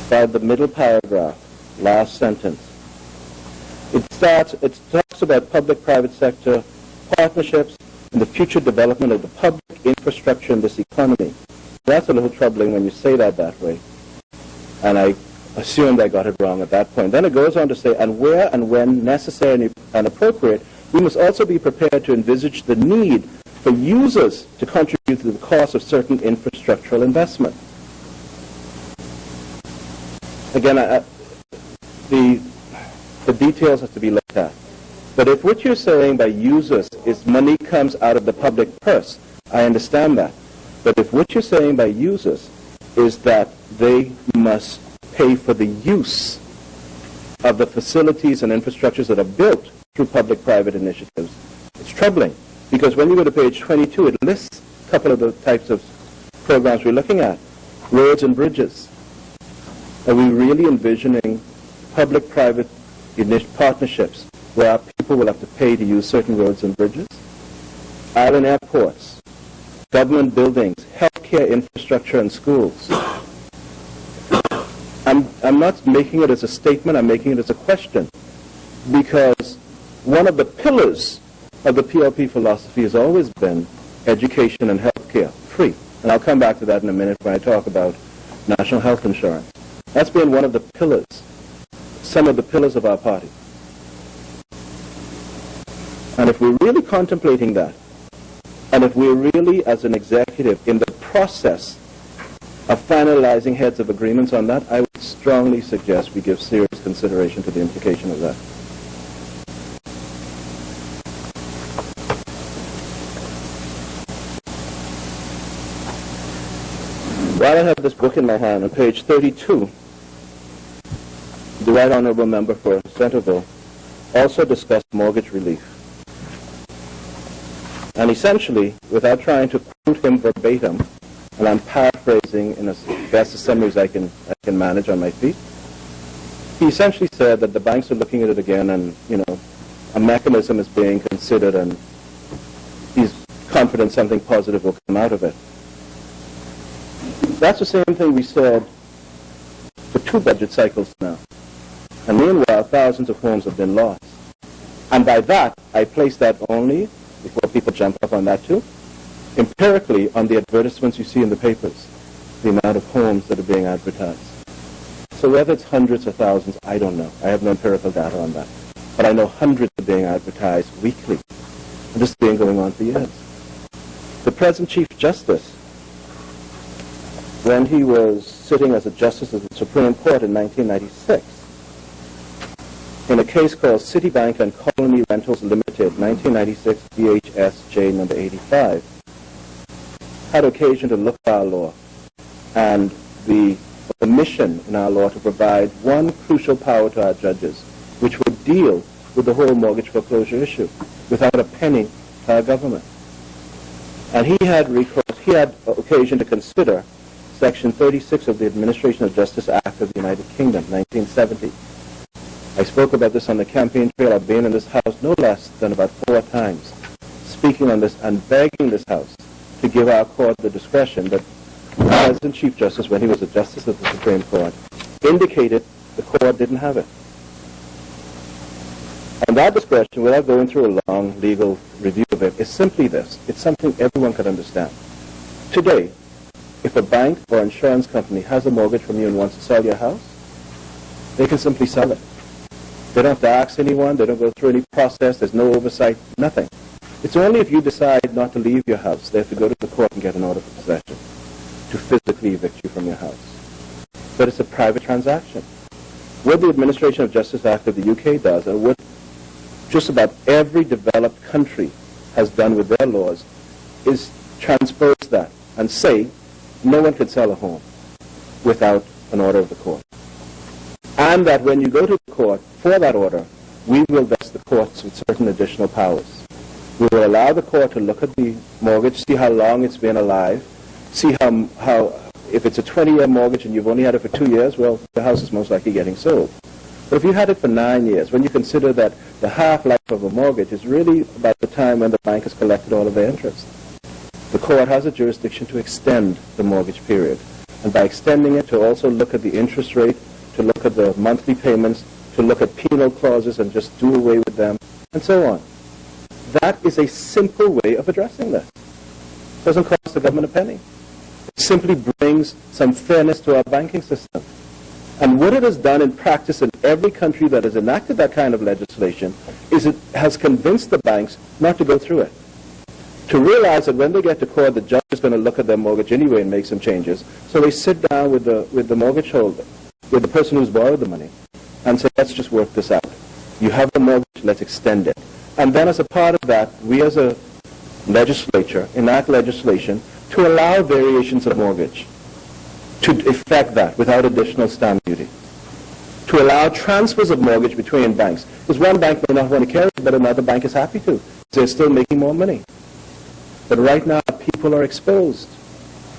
about the middle paragraph, last sentence, it talks about public-private sector partnerships and the future development of the public infrastructure in this economy. That's a little troubling when you say that way. And I assumed I got it wrong at that point. Then it goes on to say, and where and when necessary and appropriate, we must also be prepared to envisage the need for users to contribute to the cost of certain infrastructural investment. Again, the details have to be looked at. But if what you're saying by users is money comes out of the public purse, I understand that. But if what you're saying by users is that they must pay for the use of the facilities and infrastructures that are built through public-private initiatives, it's troubling. Because when you go to page 22, it lists a couple of the types of programs we're looking at. Roads and bridges. Are we really envisioning public-private partnerships where our people will have to pay to use certain roads and bridges? Island airports, government buildings, healthcare infrastructure and schools. I'm not making it as a statement, I'm making it as a question. Because one of the pillars of the PLP philosophy has always been education and healthcare, free. And I'll come back to that in a minute when I talk about national health insurance. That's been one of the pillars, some of the pillars of our party. And if we're really contemplating that, and if we're really, as an executive, in the process of finalizing heads of agreements on that, I would strongly suggest we give serious consideration to the implication of that. While I have this book in my hand, on page 32, the Right Honourable Member for Centreville also discussed mortgage relief. And essentially, without trying to quote him verbatim, and I'm paraphrasing in as best a summary as I can manage on my feet, he essentially said that the banks are looking at it again and, a mechanism is being considered and he's confident something positive will come out of it. That's the same thing we said for 2 budget cycles now. And meanwhile, thousands of homes have been lost. And by that, I place that only, before people jump up on that too, empirically on the advertisements you see in the papers, the amount of homes that are being advertised. So whether it's hundreds or thousands, I don't know. I have no empirical data on that. But I know hundreds are being advertised weekly. And this has been going on for years. The present Chief Justice, when he was sitting as a Justice of the Supreme Court in 1996, in a case called Citibank and Colony Rentals Limited, 1996 DHSJ number 85, had occasion to look at our law and the mission in our law to provide one crucial power to our judges, which would deal with the whole mortgage foreclosure issue without a penny to our government. And he had occasion to consider Section 36 of the Administration of Justice Act of the United Kingdom, 1970. I spoke about this on the campaign trail. I've been in this House no less than about 4 times, speaking on this and begging this House to give our court the discretion that the President Chief Justice, when he was a Justice of the Supreme Court, indicated the court didn't have it. And that discretion, without going through a long legal review of it, is simply this. It's something everyone could understand. Today, if a bank or insurance company has a mortgage from you and wants to sell your house, they can simply sell it. They don't have to ask anyone. They don't go through any process. There's no oversight, nothing. It's only if you decide not to leave your house, they have to go to the court and get an order for possession to physically evict you from your house. But it's a private transaction. What the Administration of Justice Act of the UK does, and what just about every developed country has done with their laws, is transpose that and say no one can sell a home without an order of the court. And that when you go to the court for that order, we will vest the courts with certain additional powers. We will allow the court to look at the mortgage, see how long it's been alive, see how if it's a 20-year mortgage and you've only had it for 2 years, well, the house is most likely getting sold. But if you had it for 9 years, when you consider that the half-life of a mortgage is really about the time when the bank has collected all of their interest, the court has a jurisdiction to extend the mortgage period. And by extending it, to also look at the interest rate, to look at the monthly payments, to look at penal clauses and just do away with them, and so on. That is a simple way of addressing this. It doesn't cost the government a penny. It simply brings some fairness to our banking system. And what it has done in practice in every country that has enacted that kind of legislation is it has convinced the banks not to go through it. To realize that when they get to court, the judge is going to look at their mortgage anyway and make some changes. So they sit down with the mortgage holder, with the person who's borrowed the money, and say, let's just work this out. You have the mortgage, let's extend it. And then as a part of that, we as a legislature enact legislation to allow variations of mortgage, to effect that without additional stamp duty, to allow transfers of mortgage between banks. Because one bank may not want to carry it, but another bank is happy to. They're still making more money. But right now, people are exposed.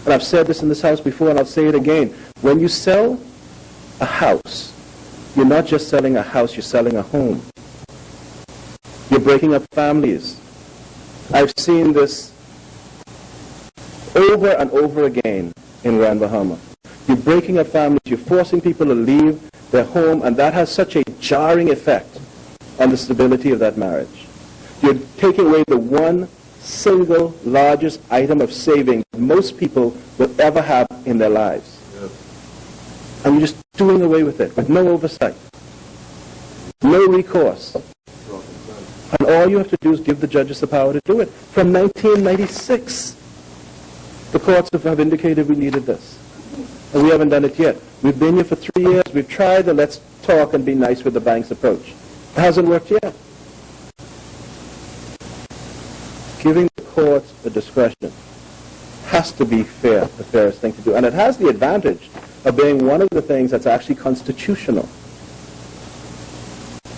And I've said this in this house before, and I'll say it again. When you sell a house, you're not just selling a house, you're selling a home. You're breaking up families. I've seen this over and over again in Grand Bahama. You're breaking up families, you're forcing people to leave their home, and that has such a jarring effect on the stability of that marriage. You're taking away the one single largest item of saving most people will ever have in their lives. Yes. And you're just doing away with it with no oversight, no recourse. And all you have to do is give the judges the power to do it. From 1996, the courts have indicated we needed this. And we haven't done it yet. We've been here for 3 years. We've tried the let's talk and be nice with the bank's approach. It hasn't worked yet. Giving the courts the discretion has to be fair, the fairest thing to do. And it has the advantage of being one of the things that's actually constitutional.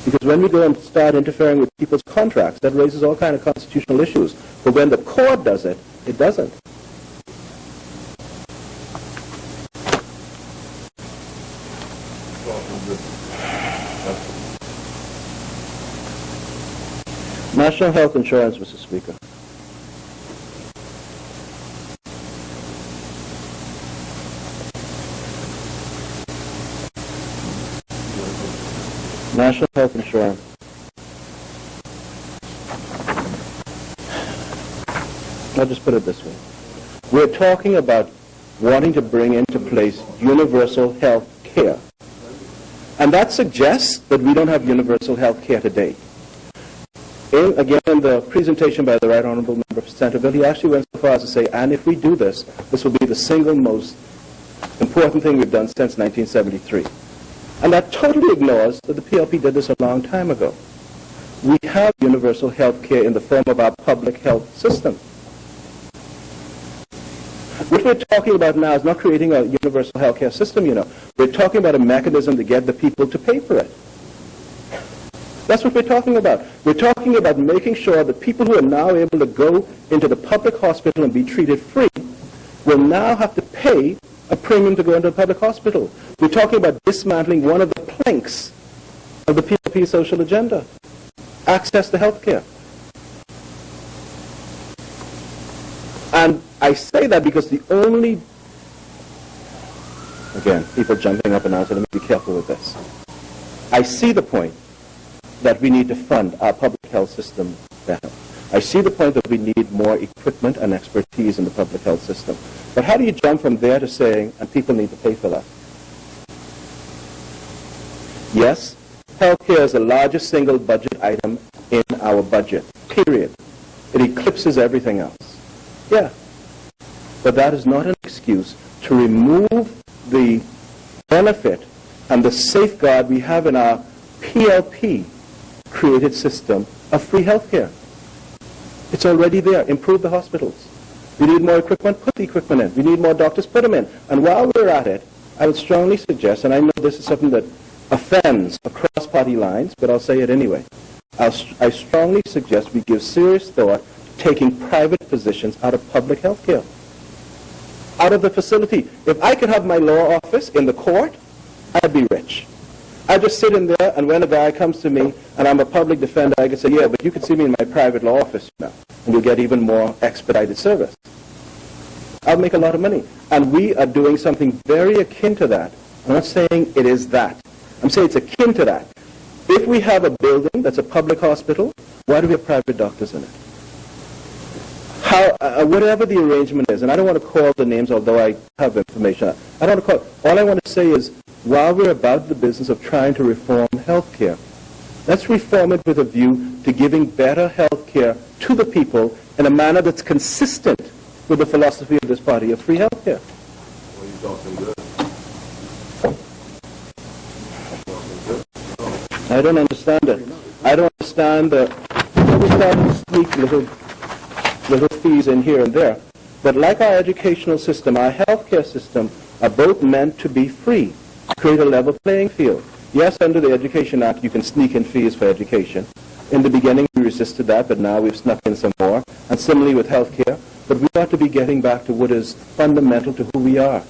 Because when we go and start interfering with people's contracts, that raises all kinds of constitutional issues. But when the court does it, it doesn't. National health insurance, Mr. Speaker. National health insurance. I'll just put it this way. We're talking about wanting to bring into place universal health care. And that suggests that we don't have universal health care today. Again, in the presentation by the Right Honourable Member for Centreville, he actually went so far as to say, and if we do this, this will be the single most important thing we've done since 1973. And that totally ignores that the PLP did this a long time ago. We have universal health care in the form of our public health system. What we're talking about now is not creating a universal health care system, you know. We're talking about a mechanism to get the people to pay for it. That's what we're talking about. We're talking about making sure that people who are now able to go into the public hospital and be treated free will now have to pay a premium to go into a public hospital. We're talking about dismantling one of the planks of the PLP social agenda, access to health care. And I say that because the only, again, people jumping up and down, so let me be careful with this. I see the point that we need to fund our public health system better. I see the point that we need more equipment and expertise in the public health system. But how do you jump from there to saying, and people need to pay for that? Yes, healthcare is the largest single budget item in our budget, period. It eclipses everything else. Yeah. But that is not an excuse to remove the benefit and the safeguard we have in our PLP-created system of free health care. It's already there. Improve the hospitals. We need more equipment, put the equipment in. We need more doctors, put them in. And while we're at it, I would strongly suggest, and I know this is something that offends across party lines, but I'll say it anyway. I strongly suggest we give serious thought to taking private physicians out of public health care, out of the facility. If I could have my law office in the court, I'd be rich. I just sit in there, and when a guy comes to me, and I'm a public defender, I can say, yeah, but you can see me in my private law office now, and you'll get even more expedited service. I'll make a lot of money. And we are doing something very akin to that. I'm not saying it is that. I'm saying it's akin to that. If we have a building that's a public hospital, why do we have private doctors in it? Whatever the arrangement is, and I don't want to call the names, although I have information. I don't want to call. All I want to say is, while we're about the business of trying to reform healthcare, let's reform it with a view to giving better healthcare to the people in a manner that's consistent with the philosophy of this party of free healthcare. Well, you're talking good. I don't understand it. I don't understand the. We start to sneak little fees in here and there. But like our educational system, our healthcare system are both meant to be free, create a level playing field. Yes, under the Education Act, you can sneak in fees for education. In the beginning, we resisted that, but now we've snuck in some more. And similarly with healthcare. But we ought to be getting back to what is fundamental to who we are.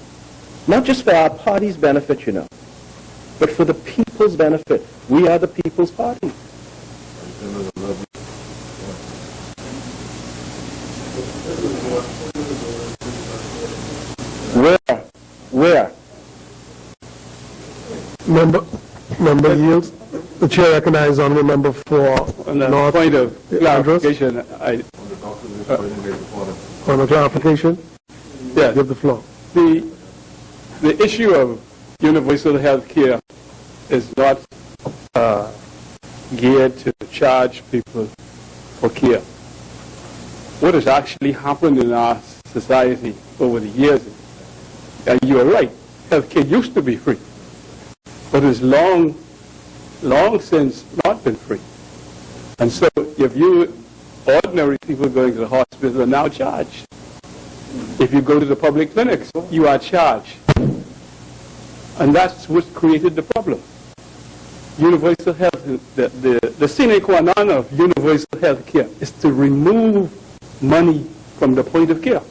Not just for our party's benefit, you know, but for the people's benefit. We are the people's party. Where? Member yields. The chair recognizes honourable member for On the North point of Andros. clarification, On the clarification, yes, give the floor. the issue of universal health care is not geared to charge people for care. What has actually happened in our society over the years, and you are right, health care used to be free, but it's long since not been free. And so if you, ordinary people going to the hospital are now charged. If you go to the public clinics, you are charged. And that's what created the problem. Universal health, the sine qua non of universal health care is to remove money from the point of care.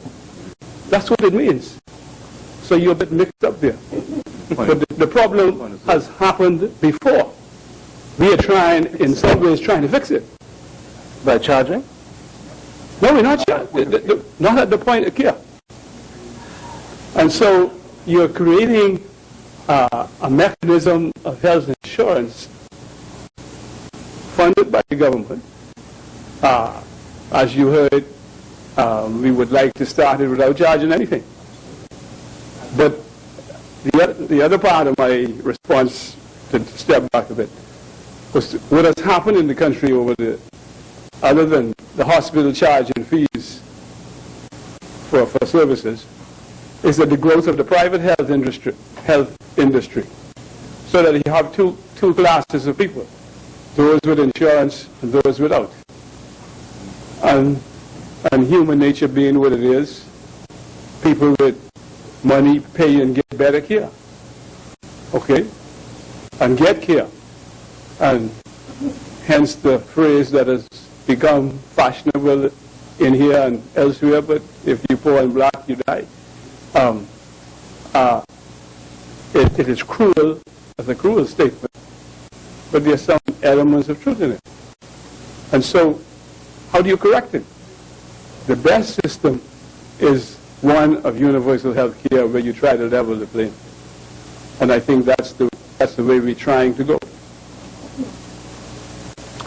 That's what it means. So you're a bit mixed up there. But the problem has happened before. We are trying, in some ways, trying to fix it. By charging? No, we're not charging. Not at the point of care. And so you're creating a mechanism of health insurance funded by the government. As you heard, we would like to start it without charging anything. But the other part of my response, to step back a bit, was what has happened in the country other than the hospital charging fees for services, is that the growth of the private health industry, so that you have two classes of people, those with insurance and those without. And human nature being what it is, people with money pay and get better care. Okay? And get care. And hence the phrase that has become fashionable in here and elsewhere, but if you're poor and black, you die. It is cruel, as a cruel statement, but there are some elements of truth in it. And so, how do you correct it? The best system is one of universal health care where you try to level the playing. And I think that's the way we're trying to go.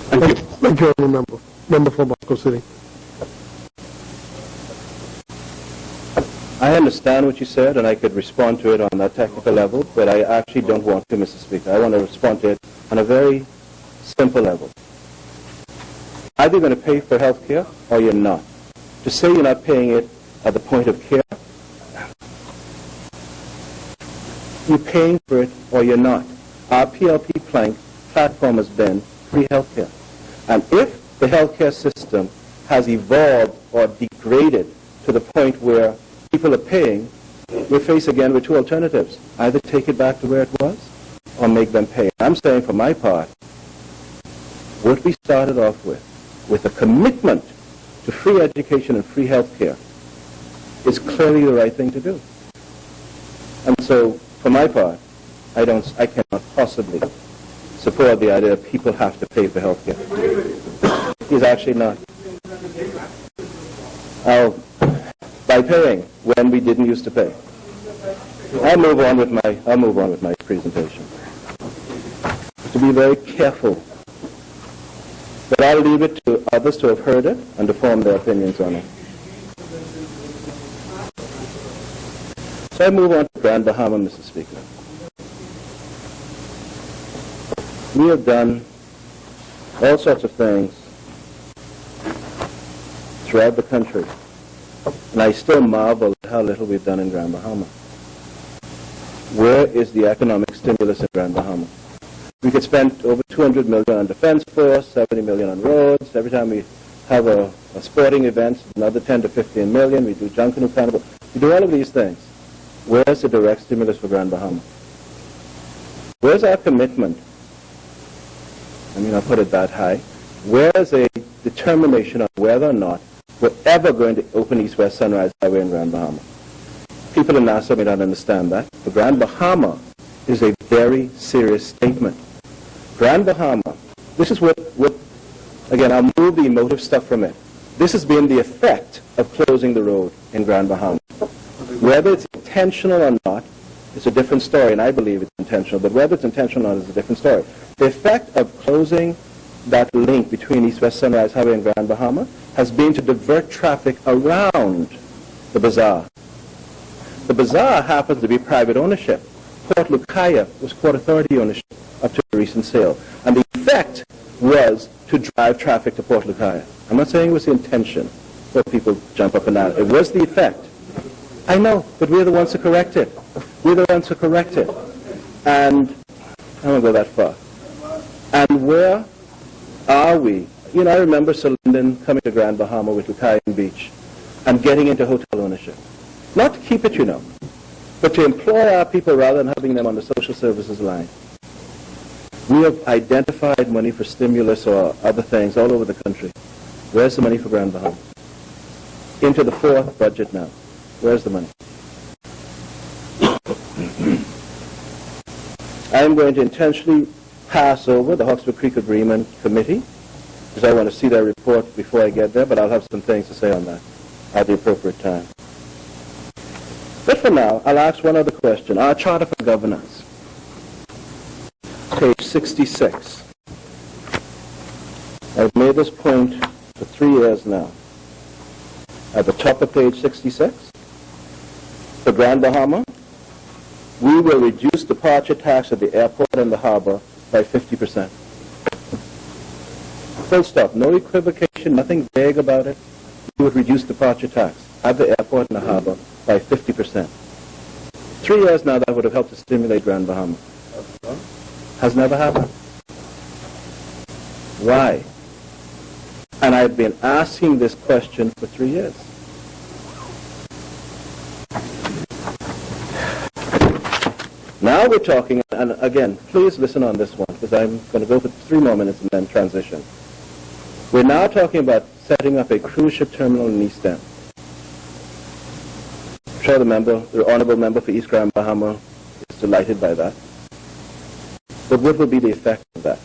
Thank you. Thank you, honourable member. Member for Marcocity. I understand what you said, and I could respond to it on that technical level, but I actually don't want to, Mr. Speaker. I want to respond to it on a very simple level. either going to pay for health care or you're not. To say you're not paying it at the point of care, you're paying for it or you're not. Our PLP platform has been free health care. And if the healthcare system has evolved or degraded to the point where people are paying, we're faced again with two alternatives. Either take it back to where it was or make them pay. I'm saying for my part, what we started off with a commitment to free education and free health care, is clearly the right thing to do. And so, for my part, I cannot possibly support the idea that people have to pay for health care. He's actually not. By paying when we didn't used to pay. I'll move on with my presentation. To be very careful. But I'll leave it to others to have heard it and to form their opinions on it. So I move on to Grand Bahama, Mr. Speaker. We have done all sorts of things throughout the country, and I still marvel at how little we've done in Grand Bahama. Where is the economic stimulus in Grand Bahama? We could spend over $200 million on defense force, $70 million on roads. Every time we have a sporting event, another $10 to $15 million. We do Junkanoo Carnival. We do all of these things. Where's the direct stimulus for Grand Bahama? Where's our commitment? I mean, I'll put it that high. Where's a determination on whether or not we're ever going to open East-West Sunrise Highway in Grand Bahama? People in Nassau may not understand that, but Grand Bahama is a very serious statement. Grand Bahama, this is what, again, I'll move the emotive stuff from it. This has been the effect of closing the road in Grand Bahama. Whether it's intentional or not, it's a different story, and I believe it's intentional, but whether it's intentional or not is a different story. The effect of closing that link between East-West Sunrise Highway and Grand Bahama has been to divert traffic around the bazaar. The bazaar happens to be private ownership. Port Lucaya was Port Authority ownership up to the recent sale. And the effect was to drive traffic to Port Lucaya. I'm not saying it was the intention that people jump up and down. It was the effect. I know, but we're the ones who correct it. We're the ones who correct it. And I won't go that far. And where are we? You know, I remember Sir Lyndon coming to Grand Bahama with Lucaya Beach and getting into hotel ownership. Not to keep it, you know, but to employ our people rather than having them on the social services line. We have identified money for stimulus or other things all over the country. Where's the money for Grand Bahama? Into the fourth budget now. Where's the money? I'm going to intentionally pass over the Hawkesbury Creek Agreement Committee, because I want to see their report before I get there, but I'll have some things to say on that at the appropriate time. But for now, I'll ask one other question. Our Charter for Governance, page 66. I've made this point for 3 years now. At the top of page 66, for Grand Bahama, we will reduce departure tax at the airport and the harbor by 50%. Full stop. No equivocation, nothing vague about it. We would reduce departure tax at the airport and the harbor by 50%. 3 years now, that would have helped to stimulate Grand Bahama. Has never happened. Why? And I've been asking this question for 3 years. Now we're talking, and again, please listen on this one, because I'm going to go for 3 more minutes and then transition. We're now talking about setting up a cruise ship terminal in East End. I'm sure the Honourable Member for East Grand Bahama is delighted by that. But what would be the effect of that?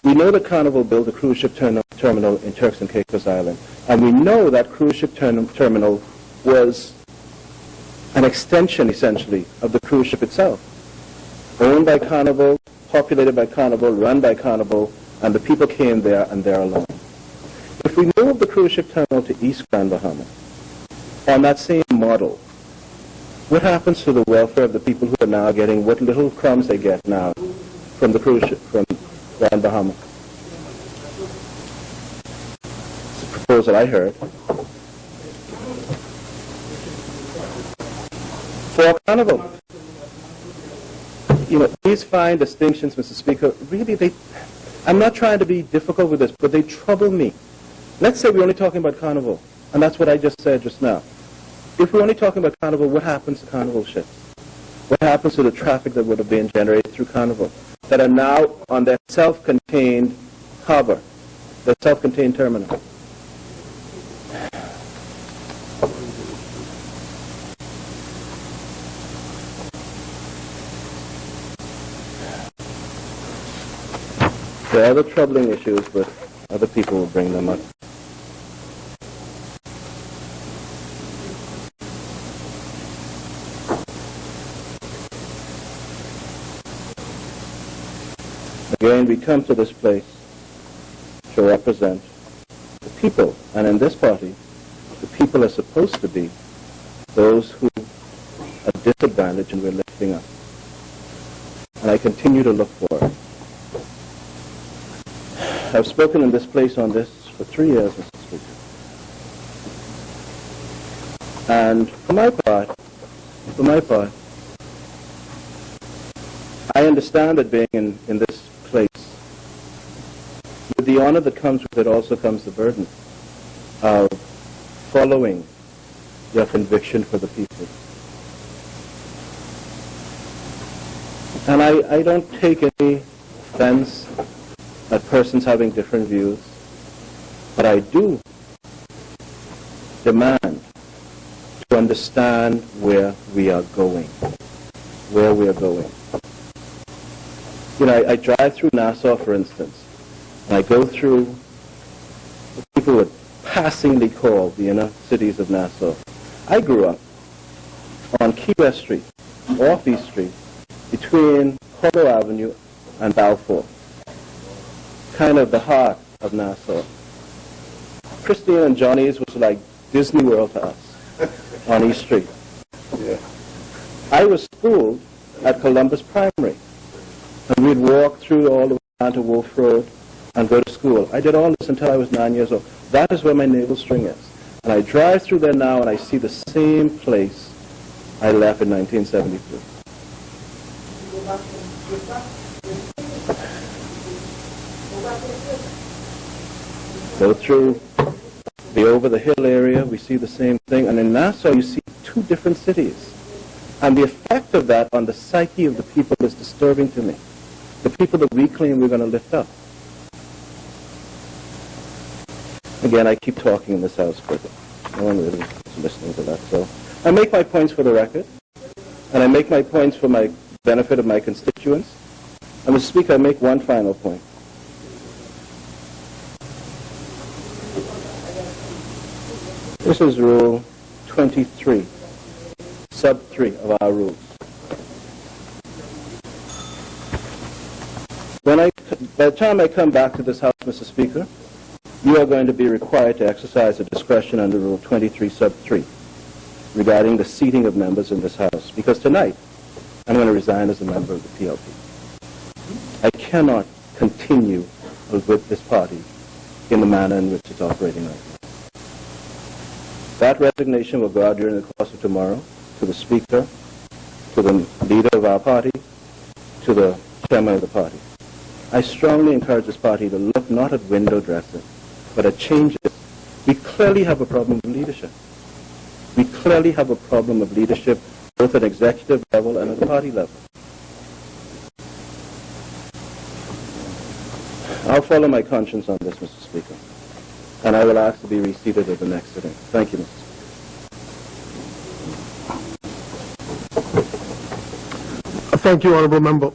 We know that Carnival built a cruise ship terminal in Turks and Caicos Island, and we know that cruise ship terminal was an extension, essentially, of the cruise ship itself. Owned by Carnival, populated by Carnival, run by Carnival, and the people came there and there alone. If we move the cruise ship terminal to East Grand Bahama, on that same model, what happens to the welfare of the people who are now getting what little crumbs they get now from the cruise ship, from Grand Bahama? proposal I heard for a carnival. These fine distinctions, Mr. Speaker, really, I'm not trying to be difficult with this, but they trouble me. Let's say we're only talking about carnival, and that's what I just said just now. If we're only talking about carnival, what happens to carnival ships? What happens to the traffic that would have been generated through carnival that are now on their self-contained harbor, their self-contained terminal? There are other troubling issues, but other people will bring them up. Again, we come to this place to represent the people, and in this party, the people are supposed to be those who are disadvantaged and we're lifting up. And I continue to look for it. I've spoken in this place on this for 3 years, Mr. Speaker. And for my part, I understand that being in this place, with the honor that comes with it also comes the burden of following your conviction for the people. And I don't take any offense at persons having different views, but I do demand to understand where we are going. I drive through Nassau, for instance, and I go through what people would passingly call the inner cities of Nassau. I grew up on Key West Street, off East Street, between Hollow Avenue and Balfour, kind of the heart of Nassau. Christine and Johnny's was like Disney World to us on East Street. Yeah. I was schooled at Columbus Primary, and we'd walk through all the way down to Wolf Road and go to school. I did all this until I was 9 years old. That is where my navel string is. And I drive through there now and I see the same place I left in 1972. Go through the over-the-hill area, we see the same thing. And in Nassau, you see two different cities. And the effect of that on the psyche of the people is disturbing to me. The people that we claim we're going to lift up. Again, I keep talking in this house, but no one really is listening to that. So I make my points for the record, and I make my points for my benefit of my constituents. And Mr. Speaker, I make one final point. This is Rule 23, sub 3 of our rules. By the time I come back to this House, Mr. Speaker, you are going to be required to exercise a discretion under Rule 23, sub 3, regarding the seating of members in this House. Because tonight, I'm going to resign as a member of the PLP. I cannot continue with this party in the manner in which it's operating right now. That resignation will go out during the course of tomorrow to the Speaker, to the leader of our party, to the chairman of the party. I strongly encourage this party to look not at window dressing, but at changes. We clearly have a problem with leadership. We clearly have a problem of leadership both at executive level and at the party level. I'll follow my conscience on this, Mr. Speaker, and I will ask to be reseated at the next sitting. Thank you, Mr. Speaker. Thank you, Honourable Member.